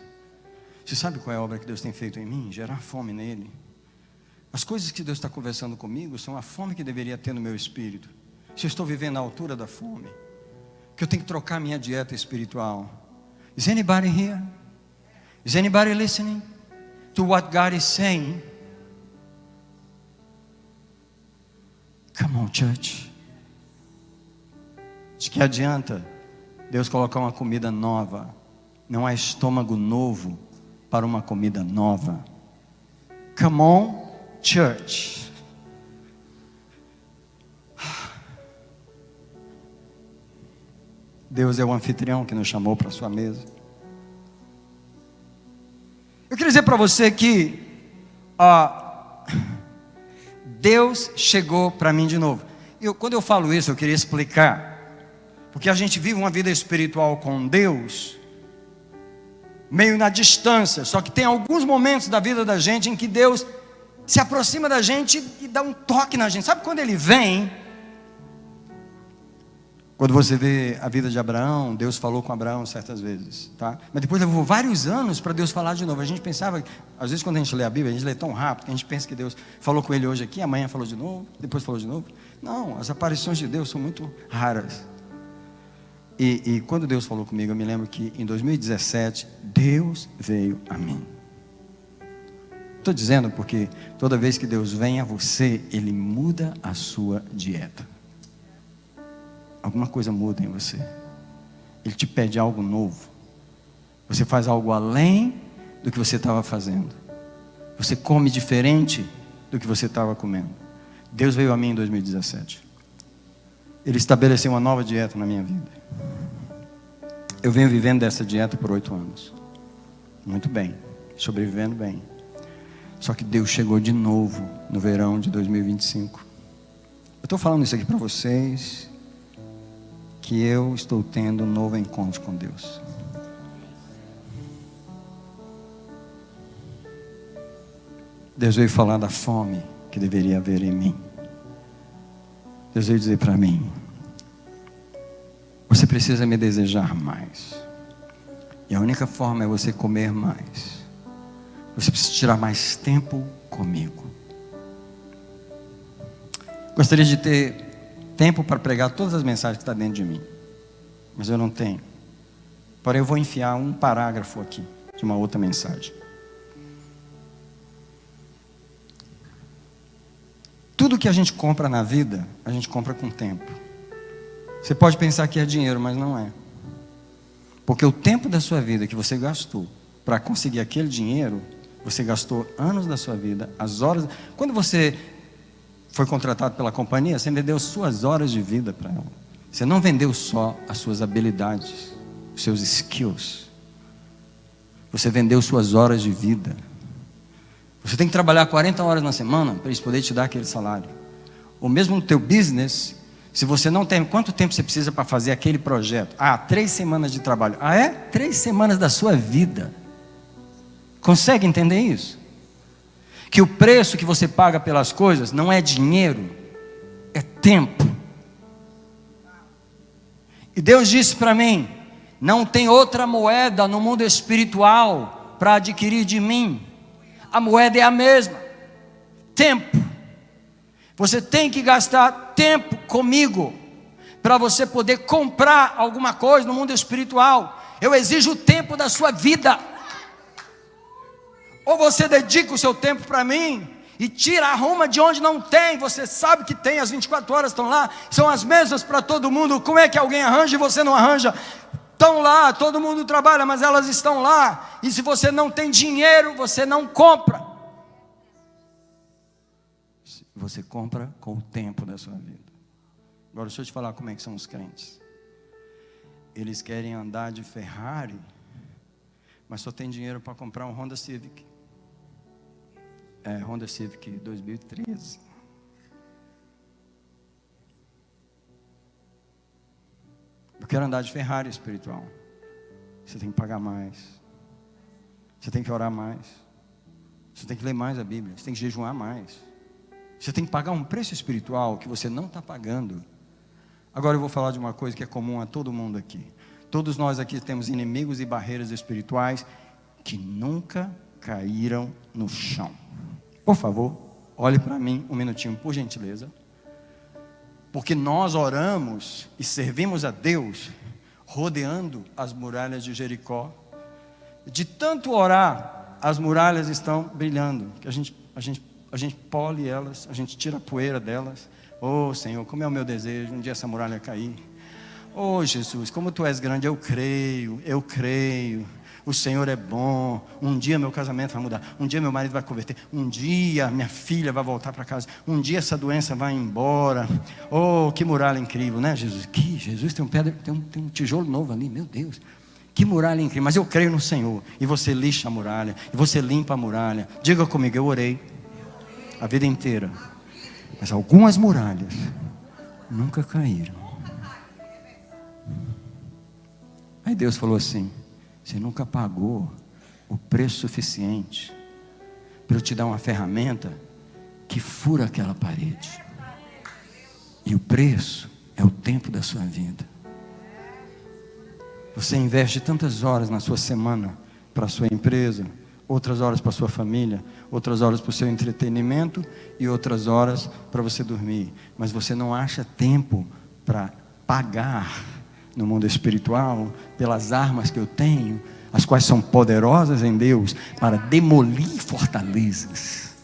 Você sabe qual é a obra que Deus tem feito em mim? Gerar fome nele. As coisas que Deus está conversando comigo são a fome que deveria ter no meu espírito. Se eu estou vivendo à altura da fome, que eu tenho que trocar minha dieta espiritual. Is anybody here? Is anybody listening? to what God is saying. Come on, church. De que adianta Deus colocar uma comida nova? Não há estômago novo para uma comida nova. Come on, church. Deus é o anfitrião que nos chamou para a sua mesa. Eu queria dizer para você que Deus chegou para mim de novo. Quando eu falo isso, eu queria explicar. Porque a gente vive uma vida espiritual com Deus meio na distância. Só que tem alguns momentos da vida da gente em que Deus se aproxima da gente e dá um toque na gente. Sabe quando Ele vem? Quando você vê a vida de Abraão, Deus falou com Abraão certas vezes, tá? Mas depois levou vários anos para Deus falar de novo. A gente pensava, às vezes quando a gente lê a Bíblia, a gente lê tão rápido que a gente pensa que Deus falou com ele hoje aqui, amanhã falou de novo, depois falou de novo. Não, as aparições de Deus são muito raras. E quando Deus falou comigo, eu me lembro que em 2017, Deus veio a mim. Estou dizendo porque toda vez que Deus vem a você, Ele muda a sua dieta. Alguma coisa muda em você. Ele te pede algo novo. Você faz algo além do que você estava fazendo. Você come diferente do que você estava comendo. Deus veio a mim em 2017. Ele estabeleceu uma nova dieta na minha vida. Eu venho vivendo dessa dieta por 8 anos. Muito bem. Sobrevivendo bem. Só que Deus chegou de novo no verão de 2025. Eu estou falando isso aqui para vocês, que eu estou tendo um novo encontro com Deus. Deus veio falar da fome que deveria haver em mim. Deus veio dizer para mim: você precisa me desejar mais. E a única forma é você comer mais. Você precisa tirar mais tempo comigo. Gostaria de ter tempo para pregar todas as mensagens que estão dentro de mim, mas eu não tenho. Porém eu vou enfiar um parágrafo aqui de uma outra mensagem. Tudo que a gente compra na vida, a gente compra com tempo. Você pode pensar que é dinheiro, mas não é. Porque o tempo da sua vida que você gastou para conseguir aquele dinheiro, você gastou anos da sua vida, as horas. Quando você foi contratado pela companhia, você vendeu suas horas de vida para ela. Você não vendeu só as suas habilidades, os seus skills. Você vendeu suas horas de vida. Você tem que trabalhar 40 horas na semana para eles poderem te dar aquele salário. Ou mesmo no teu business, se você não tem, quanto tempo você precisa para fazer aquele projeto? 3 semanas de trabalho. 3 semanas da sua vida. Consegue entender isso? Que o preço que você paga pelas coisas não é dinheiro, é tempo. E Deus disse para mim: não tem outra moeda no mundo espiritual para adquirir de mim. A moeda é a mesma: tempo. Você tem que gastar tempo comigo para você poder comprar alguma coisa no mundo espiritual. Eu exijo o tempo da sua vida. Ou você dedica o seu tempo para mim e tira, arruma de onde não tem. Você sabe que tem, as 24 horas estão lá, são as mesmas para todo mundo. Como é que alguém arranja e você não arranja? Estão lá, todo mundo trabalha, mas elas estão lá. E se você não tem dinheiro, você não compra. Você compra com o tempo da sua vida. Agora deixa eu te falar como é que são os crentes. Eles querem andar de Ferrari, mas só tem dinheiro para comprar um Honda Civic. Honda Civic 2013. Eu quero andar de Ferrari espiritual. Você tem que pagar mais. Você tem que orar mais. Você tem que ler mais a Bíblia. Você tem que jejuar mais. Você tem que pagar um preço espiritual que você não está pagando. Agora eu vou falar de uma coisa que é comum a todo mundo aqui. Todos nós aqui temos inimigos e barreiras espirituais que nunca caíram no chão. Por favor, olhe para mim um minutinho, por gentileza. Porque nós oramos e servimos a Deus rodeando as muralhas de Jericó. De tanto orar, as muralhas estão brilhando, que a gente pole elas, a gente tira a poeira delas. Oh Senhor, como é o meu desejo, um dia essa muralha cair. Oh Jesus, como Tu és grande, eu creio. O Senhor é bom. Um dia meu casamento vai mudar. Um dia meu marido vai converter. Um dia minha filha vai voltar para casa. Um dia essa doença vai embora. Oh, que muralha incrível, né, Jesus? Que Jesus, tem um tijolo novo ali, meu Deus. Que muralha incrível. Mas eu creio no Senhor. E você lixa a muralha. E você limpa a muralha. Diga comigo, eu orei a vida inteira. Mas algumas muralhas nunca caíram. Aí Deus falou assim: você nunca pagou o preço suficiente para eu te dar uma ferramenta que fura aquela parede. E o preço é o tempo da sua vida. Você investe tantas horas na sua semana para a sua empresa, outras horas para a sua família, outras horas para o seu entretenimento e outras horas para você dormir. Mas você não acha tempo para pagar no mundo espiritual pelas armas que eu tenho, as quais são poderosas em Deus para demolir fortalezas.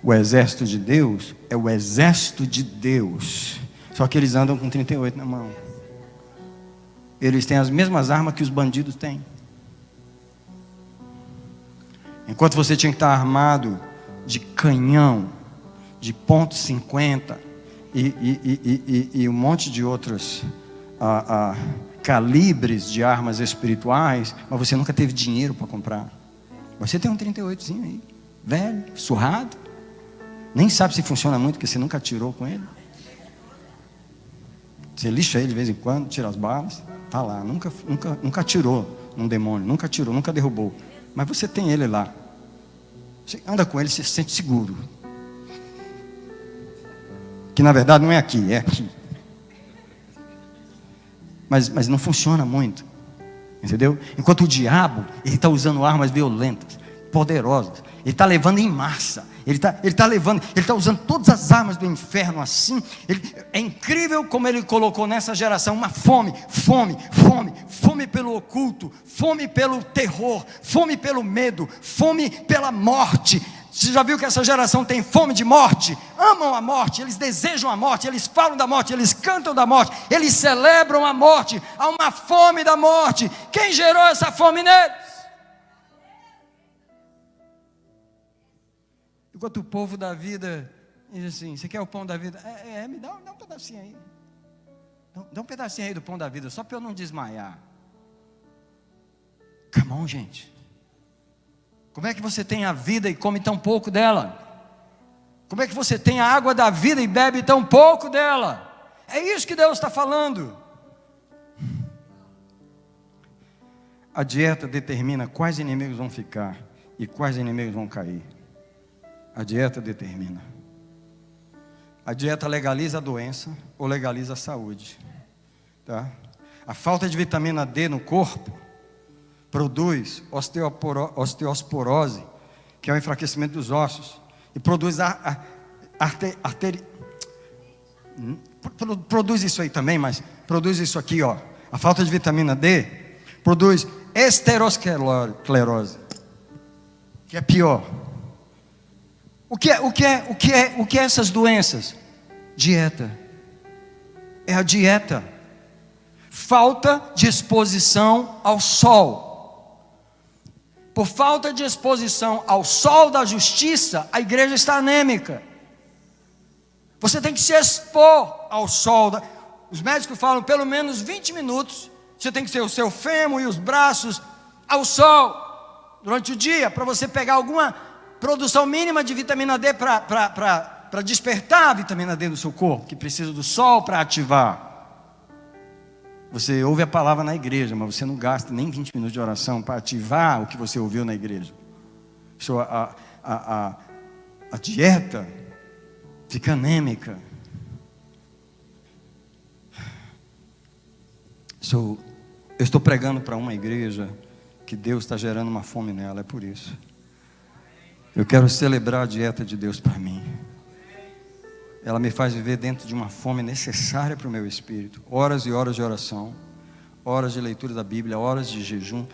O exército de Deus é o exército de Deus, só que eles andam com 38 na mão. Eles têm as mesmas armas que os bandidos têm. Enquanto você tinha que estar armado de canhão, de .50 e um monte de outros calibres de armas espirituais, mas você nunca teve dinheiro para comprar. Você tem um 38zinho aí, velho, surrado, nem sabe se funciona muito, porque você nunca atirou com ele. Você lixa ele de vez em quando, tira as balas, está lá, nunca atirou num demônio, nunca atirou, nunca derrubou, mas você tem ele lá. Você anda com ele, você se sente seguro. Que na verdade não é aqui, é aqui. Mas não funciona muito, entendeu? Enquanto o diabo, ele está usando armas violentas, poderosas. Ele está levando em massa. Ele está usando todas as armas do inferno assim. É incrível como ele colocou nessa geração uma fome pelo oculto, fome pelo terror, fome pelo medo, fome pela morte. Você já viu que essa geração tem fome de morte? Amam a morte, eles desejam a morte, eles falam da morte, eles cantam da morte, eles celebram a morte. Há uma fome da morte. Quem gerou essa fome neles? Enquanto o povo da vida diz assim: você quer o pão da vida? Me dá um pedacinho aí. Dá um pedacinho aí do pão da vida, só para eu não desmaiar. Come on, gente. Como é que você tem a vida e come tão pouco dela? Como é que você tem a água da vida e bebe tão pouco dela? É isso que Deus está falando. A dieta determina quais inimigos vão ficar e quais inimigos vão cair. A dieta determina. A dieta legaliza a doença ou legaliza a saúde, tá? A falta de vitamina D no corpo produz osteoporose, que é o enfraquecimento dos ossos, e produz produz isso aí também, mas produz isso aqui, ó. A falta de vitamina D produz esterosclerose, que é pior. O que é essas doenças? Dieta. É a dieta. Falta de exposição ao sol. Por falta de exposição ao sol da justiça, a igreja está anêmica. Você tem que se expor ao sol. Os médicos falam pelo menos 20 minutos. Você tem que ter o seu fêmur e os braços ao sol durante o dia, para você pegar alguma produção mínima de vitamina D para despertar a vitamina D do seu corpo, que precisa do sol para ativar. Você ouve a palavra na igreja, mas você não gasta nem 20 minutos de oração para ativar o que você ouviu na igreja. A dieta fica anêmica. Eu estou pregando para uma igreja que Deus está gerando uma fome nela, é por isso. Eu quero celebrar a dieta de Deus para mim. Ela me faz viver dentro de uma fome necessária para o meu espírito. Horas e horas de oração. horas de leitura da Bíblia, horas de jejum.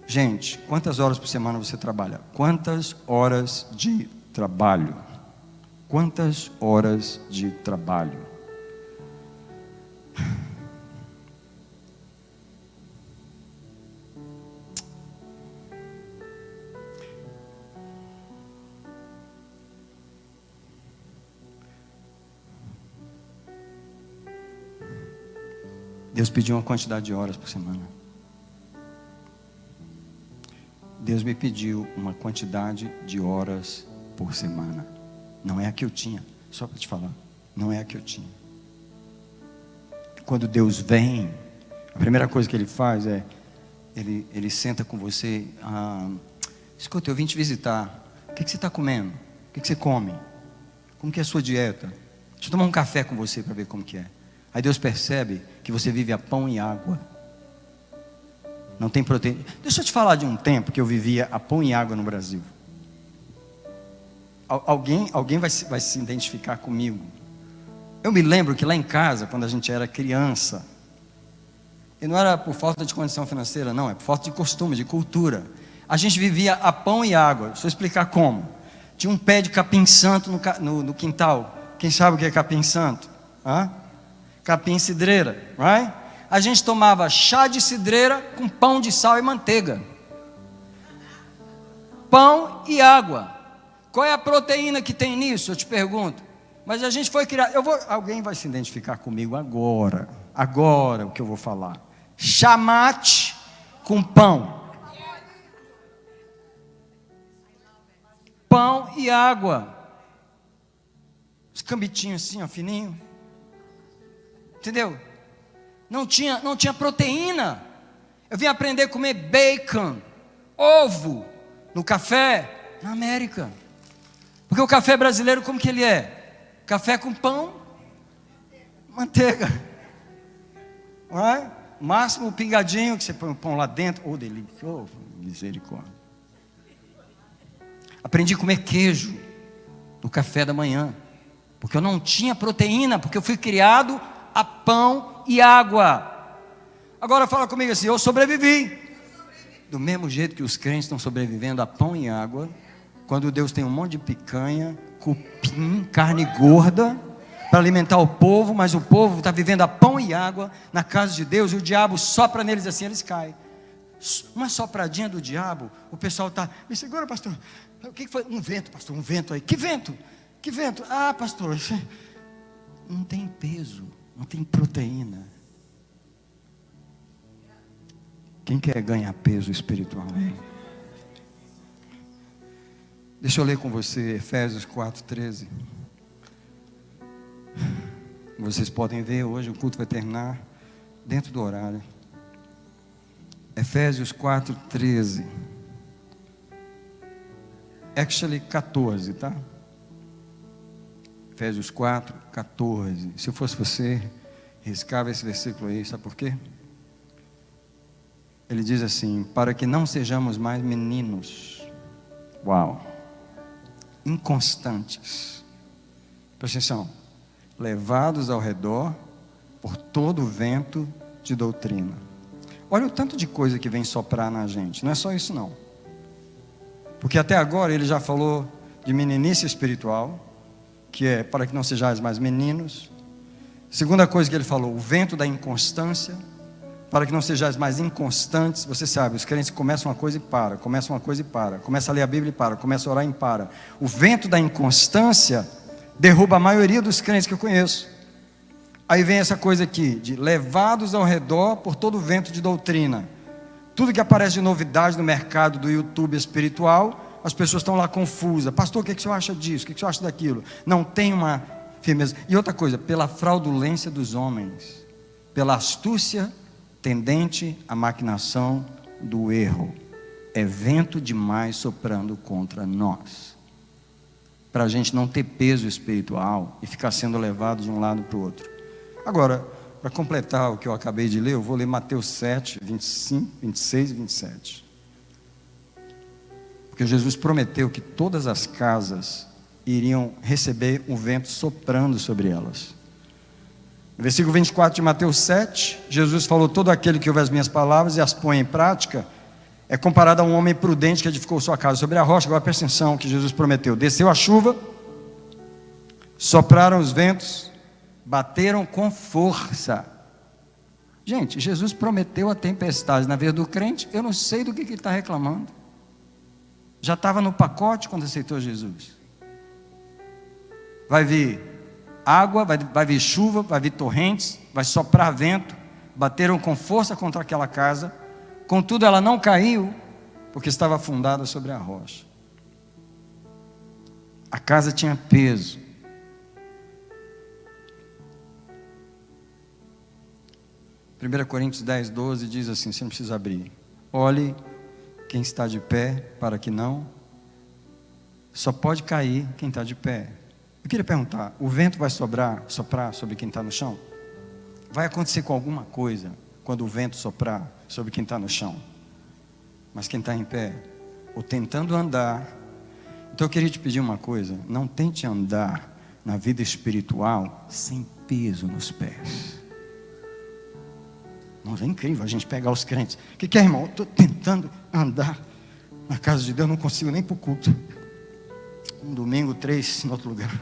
Gente, quantas horas por semana você trabalha? Quantas horas de trabalho? Quantas horas de trabalho? Deus pediu uma quantidade de horas por semana. Deus me pediu uma quantidade de horas por semana. Não é a que eu tinha, só para te falar, não é a que eu tinha. Quando Deus vem, a primeira coisa que Ele faz é, Ele senta com você, escuta, eu vim te visitar, o que você está comendo? O que você come? Como que é a sua dieta? Deixa eu tomar um café com você para ver como que é. Aí Deus percebe que você vive a pão e água. Não tem proteína. Deixa eu te falar de um tempo que eu vivia a pão e água no Brasil. Alguém vai se identificar comigo. Eu me lembro que lá em casa, quando a gente era criança, e não era por falta de condição financeira, não, é por falta de costume, de cultura. A gente vivia a pão e água. Deixa eu explicar como. Tinha um pé de capim santo no quintal. Quem sabe o que é capim santo? Capim cidreira, right? A gente tomava chá de cidreira com pão de sal e manteiga. Pão e água. Qual é a proteína que tem nisso? Eu te pergunto. Mas a gente foi criado. Alguém vai se identificar comigo agora. Agora o que eu vou falar. Chamate com pão. Pão e água. Os cambitinhos assim, ó, fininho. Entendeu? Não tinha proteína. Eu vim aprender a comer bacon, ovo, no café, na América. Porque o café brasileiro, como que ele é? Café com pão, manteiga. Máximo pingadinho, que você põe o pão lá dentro. Oh, delícia, oh, misericórdia. Aprendi a comer queijo no café da manhã. Porque eu não tinha proteína, porque eu fui criado a pão e água. Agora fala comigo assim, eu sobrevivi. Do mesmo jeito que os crentes estão sobrevivendo a pão e água, quando Deus tem um monte de picanha, cupim, carne gorda, para alimentar o povo, mas o povo está vivendo a pão e água na casa de Deus, e o diabo sopra neles assim, eles caem. Uma sopradinha do diabo, o pessoal está, me segura, pastor, o que foi? Um vento, pastor, um vento aí. Que vento? Que vento? Ah, pastor, não tem peso, não tem proteína. Quem quer ganhar peso espiritual? Hein? Deixa eu ler com você Efésios 4:13. Vocês podem ver, hoje o culto vai terminar dentro do horário. Efésios 4:13. Actually 14, tá? Efésios 4:14. Se eu fosse você, riscava esse versículo aí, sabe por quê? Ele diz assim, para que não sejamos mais meninos, inconstantes, presta atenção, levados ao redor por todo o vento de doutrina. Olha o tanto de coisa que vem soprar na gente, não é só isso não, porque até agora ele já falou de meninice espiritual, que é para que não sejais mais meninos. Segunda coisa que ele falou, o vento da inconstância, para que não sejais mais inconstantes. Você sabe, os crentes começam uma coisa e para, começam uma coisa e para, começa a ler a Bíblia e para, começa a orar e para. O vento da inconstância derruba a maioria dos crentes que eu conheço. Aí vem essa coisa aqui, de levados ao redor por todo o vento de doutrina. Tudo que aparece de novidade no mercado do YouTube espiritual, as pessoas estão lá confusas. Pastor, o que o senhor acha disso? O que o senhor acha daquilo? Não tem uma firmeza. E outra coisa, pela fraudulência dos homens, pela astúcia tendente à maquinação do erro. É vento demais soprando contra nós, para a gente não ter peso espiritual e ficar sendo levado de um lado para o outro. Agora, para completar o que eu acabei de ler, eu vou ler Mateus 7, 25, 26 e 27. Porque Jesus prometeu que todas as casas iriam receber um vento soprando sobre elas. No versículo 24 de Mateus 7, Jesus falou: todo aquele que ouve as minhas palavras e as põe em prática é comparado a um homem prudente que edificou sua casa sobre a rocha. Agora presta atenção que Jesus prometeu: desceu a chuva, sopraram os ventos, bateram com força. Gente, Jesus prometeu a tempestade. Na vida do crente, eu não sei do que ele está reclamando. Já estava no pacote quando aceitou Jesus. Vai vir água, vai vir chuva, vai vir torrentes, vai soprar vento. Bateram com força contra aquela casa. Contudo, ela não caiu, porque estava fundada sobre a rocha. A casa tinha peso. 1 Coríntios 10, 12 diz assim, você não precisa abrir: olhe quem está de pé, para que não. Só pode cair quem está de pé. Eu queria perguntar: o vento vai soprar sobre quem está no chão? Vai acontecer com alguma coisa quando o vento soprar sobre quem está no chão? Mas quem está em pé, ou tentando andar. Então eu queria te pedir uma coisa: não tente andar na vida espiritual sem peso nos pés. Nossa, é incrível a gente pegar os crentes. O que é, irmão? Eu estou tentando andar na casa de Deus, não consigo nem para o culto. Um domingo, 3 em outro lugar.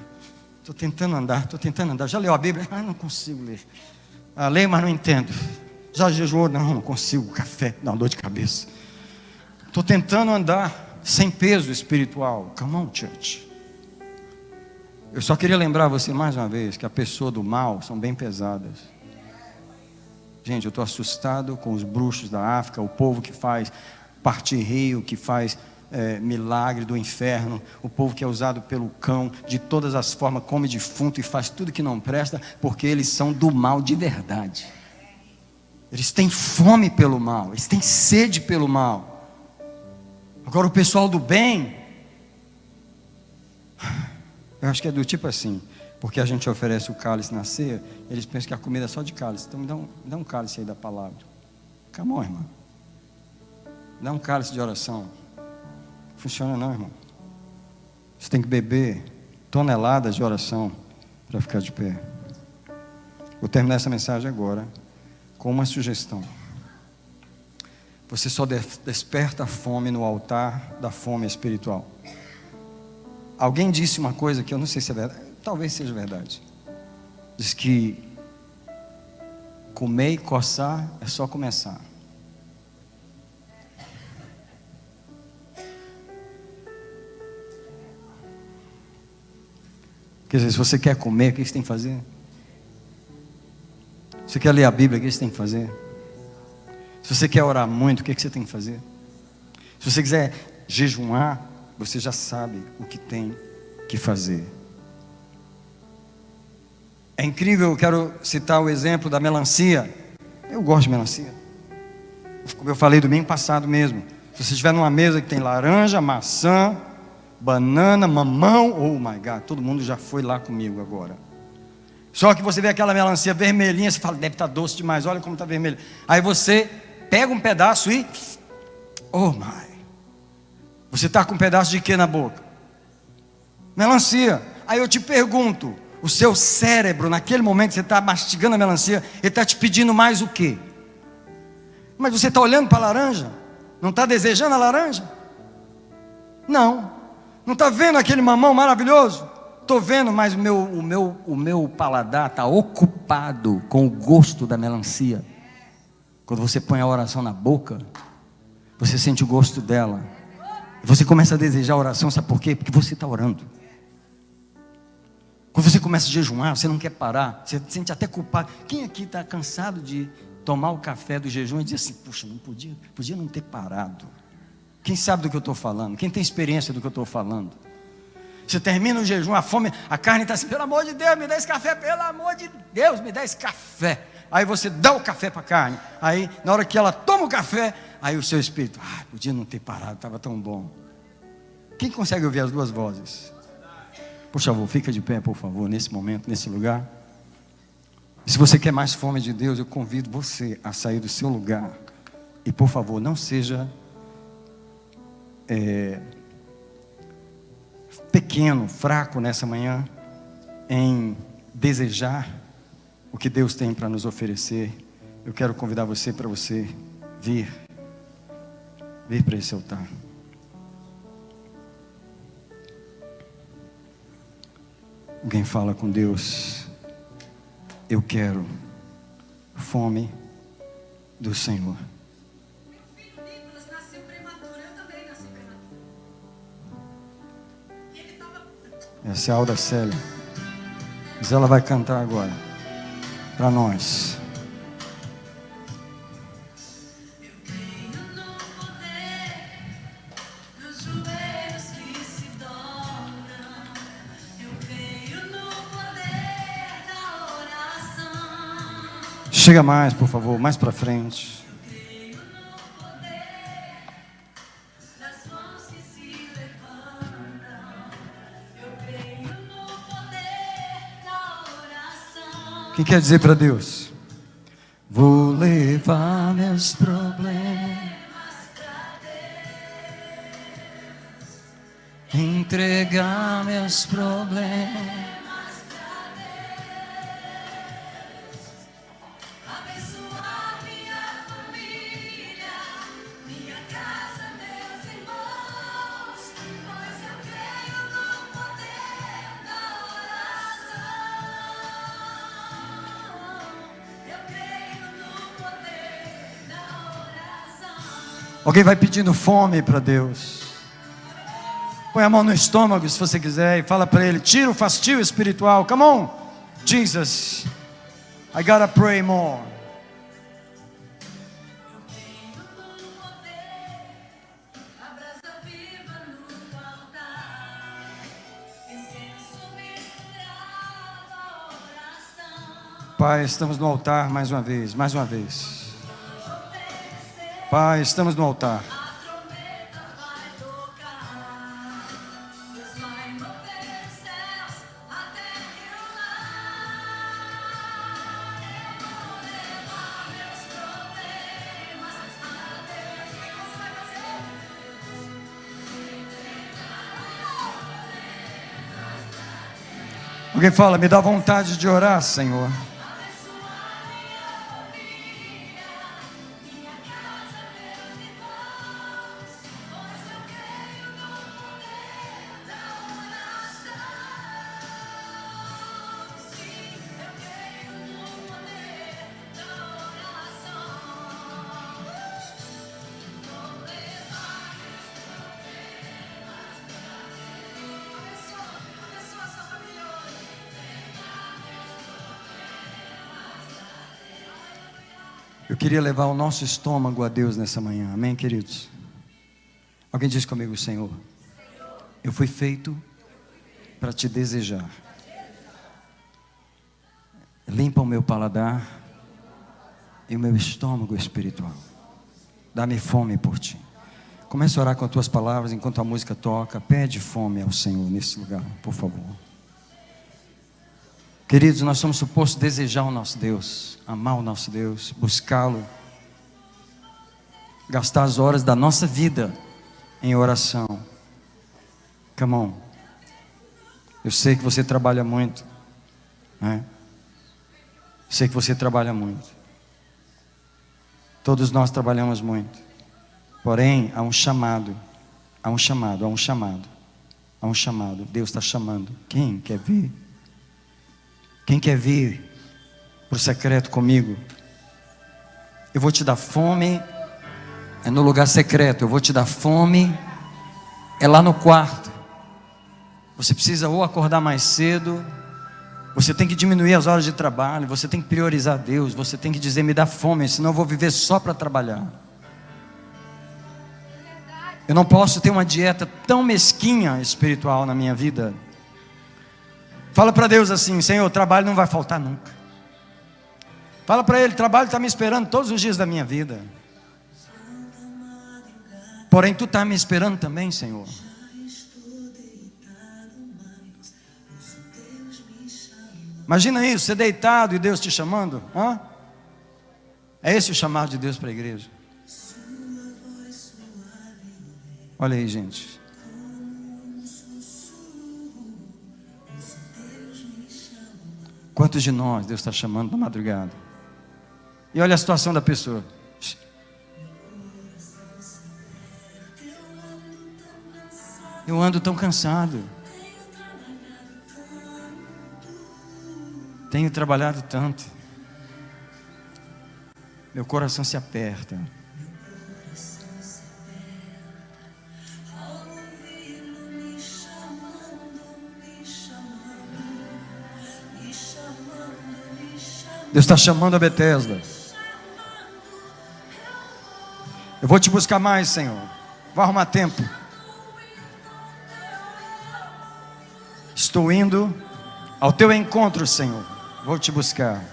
Estou tentando andar. Já leu a Bíblia? Não consigo ler. Leio, mas não entendo. Já jejuou? Não consigo. Café, dá uma dor de cabeça. Estou tentando andar sem peso espiritual. Come on, church. Eu só queria lembrar você mais uma vez que a pessoa do mal são bem pesadas. Gente, eu estou assustado com os bruxos da África, o povo que faz partir rio, que faz milagre do inferno, o povo que é usado pelo cão, de todas as formas, come defunto e faz tudo que não presta, porque eles são do mal de verdade. Eles têm fome pelo mal, eles têm sede pelo mal. Agora o pessoal do bem, eu acho que é do tipo assim: porque a gente oferece o cálice na ceia, eles pensam que a comida é só de cálice. Então me dá um cálice aí da palavra. Come on, irmão. Me dá um cálice de oração. Não funciona não, irmão. Você tem que beber toneladas de oração para ficar de pé. Vou terminar essa mensagem agora com uma sugestão. Você só desperta a fome no altar da fome espiritual. Alguém disse uma coisa que eu não sei se é verdade. Talvez seja verdade. Diz que comer e coçar é só começar. Quer dizer, se você quer comer, o que você tem que fazer? Se você quer ler a Bíblia, o que você tem que fazer? Se você quer orar muito, o que você tem que fazer? Se você quiser jejuar, você já sabe o que tem que fazer. É incrível, eu quero citar o exemplo da melancia. Eu gosto de melancia. Como eu falei domingo passado mesmo. Se você estiver numa mesa que tem laranja, maçã, banana, mamão, oh my God, todo mundo já foi lá comigo agora. Só que você vê aquela melancia vermelhinha, você fala: deve estar doce demais, olha como está vermelho. Aí você pega um pedaço e, oh my, você está com um pedaço de quê na boca? Melancia. Aí eu te pergunto: o seu cérebro, naquele momento que você está mastigando a melancia, ele está te pedindo mais o quê? Mas você está olhando para a laranja? Não está desejando a laranja? Não está vendo aquele mamão maravilhoso? Estou vendo, mas o meu paladar está ocupado com o gosto da melancia. Quando você põe a oração na boca, você sente o gosto dela. Você começa a desejar a oração, sabe por quê? Porque você está orando. Quando você começa a jejuar, você não quer parar, você se sente até culpado. Quem aqui está cansado de tomar o café do jejum e dizer assim: puxa, não podia não ter parado? Quem sabe do que eu estou falando? Quem tem experiência do que eu estou falando? Você termina o jejum, a fome, a carne está assim: pelo amor de Deus, me dá esse café, pelo amor de Deus, me dá esse café. Aí você dá o café para a carne. Aí na hora que ela toma o café, aí o seu espírito: podia não ter parado, estava tão bom. Quem consegue ouvir as duas vozes? Por favor, fica de pé, por favor, nesse momento, nesse lugar. Se você quer mais fome de Deus, eu convido você a sair do seu lugar. E por favor, não seja pequeno, fraco nessa manhã em desejar o que Deus tem para nos oferecer, eu quero convidar você para você vir para esse altar. Alguém fala com Deus: eu quero fome do Senhor. Meu filho Nicolas nasceu prematuro, eu também nasci prematuro. E ele estava... Essa é a Alda Célia. Mas ela vai cantar agora para nós. Eu creio no poder dos joelhos que se dobram. Eu creio no poder da oração. Chega mais, por favor, mais para frente. Creio no poder das mãos que se levantam. Eu creio no poder da oração. Quem quer dizer para Deus? Vou levar meus problemas, entregar meus problemas. Abençoar minha família, minha casa, meus irmãos, pois eu creio no poder da oração. Eu creio no poder da oração. Alguém vai pedindo fome para Deus. Põe a mão no estômago se você quiser e fala para Ele: tira o fastio espiritual. Come on, Jesus, I gotta pray more. A brasa viva no altar, incenso misturado à oração. Pai, estamos no altar mais uma vez, mais uma vez. Pai, estamos no altar. A trombeta vai tocar, Deus vai mover os céus, a terra e o mar. Eu vou levar meus problemas a Deus. O que você vai fazer? Alguém fala: me dá vontade de orar, Senhor. Abençoar minha família, minha casa, meus irmãos, pois eu creio no poder da oração. Sim, eu creio no poder da oração. Vou levar meus problemas pra Deus. Abençoa sua família hoje. Eu queria levar o nosso estômago a Deus nessa manhã. Amém, queridos? Alguém diz comigo: Senhor, eu fui feito para te desejar. Limpa o meu paladar e o meu estômago espiritual. Dá-me fome por ti. Comece a orar com as tuas palavras enquanto a música toca. Pede fome ao Senhor nesse lugar, por favor. Queridos, nós somos supostos desejar o nosso Deus, amar o nosso Deus, buscá-lo, gastar as horas da nossa vida em oração. Come on. Eu sei que você trabalha muito, né? Sei que você trabalha muito. Todos nós trabalhamos muito. Porém, há um chamado. Há um chamado, há um chamado. Há um chamado. Deus está chamando. Quem quer vir? Quem quer vir para o secreto comigo? Eu vou te dar fome. É no lugar secreto. Eu vou te dar fome. É lá no quarto. Você precisa ou acordar mais cedo. Você tem que diminuir as horas de trabalho. Você tem que priorizar Deus. Você tem que dizer: me dá fome, senão eu vou viver só para trabalhar. Eu não posso ter uma dieta tão mesquinha espiritual na minha vida. Fala para Deus assim: Senhor, trabalho não vai faltar nunca. Fala para Ele: trabalho está me esperando todos os dias da minha vida. Porém, Tu está me esperando também, Senhor. Imagina isso, você deitado e Deus te chamando. Hã? É esse o chamado de Deus para a igreja. Olha aí, gente. Quantos de nós Deus está chamando na madrugada? E olha a situação da pessoa. Eu ando tão cansado. Tenho trabalhado tanto. Meu coração se aperta. Deus está chamando a Betesda. Eu vou te buscar mais, Senhor. Vou arrumar tempo. Estou indo ao teu encontro, Senhor. Vou te buscar.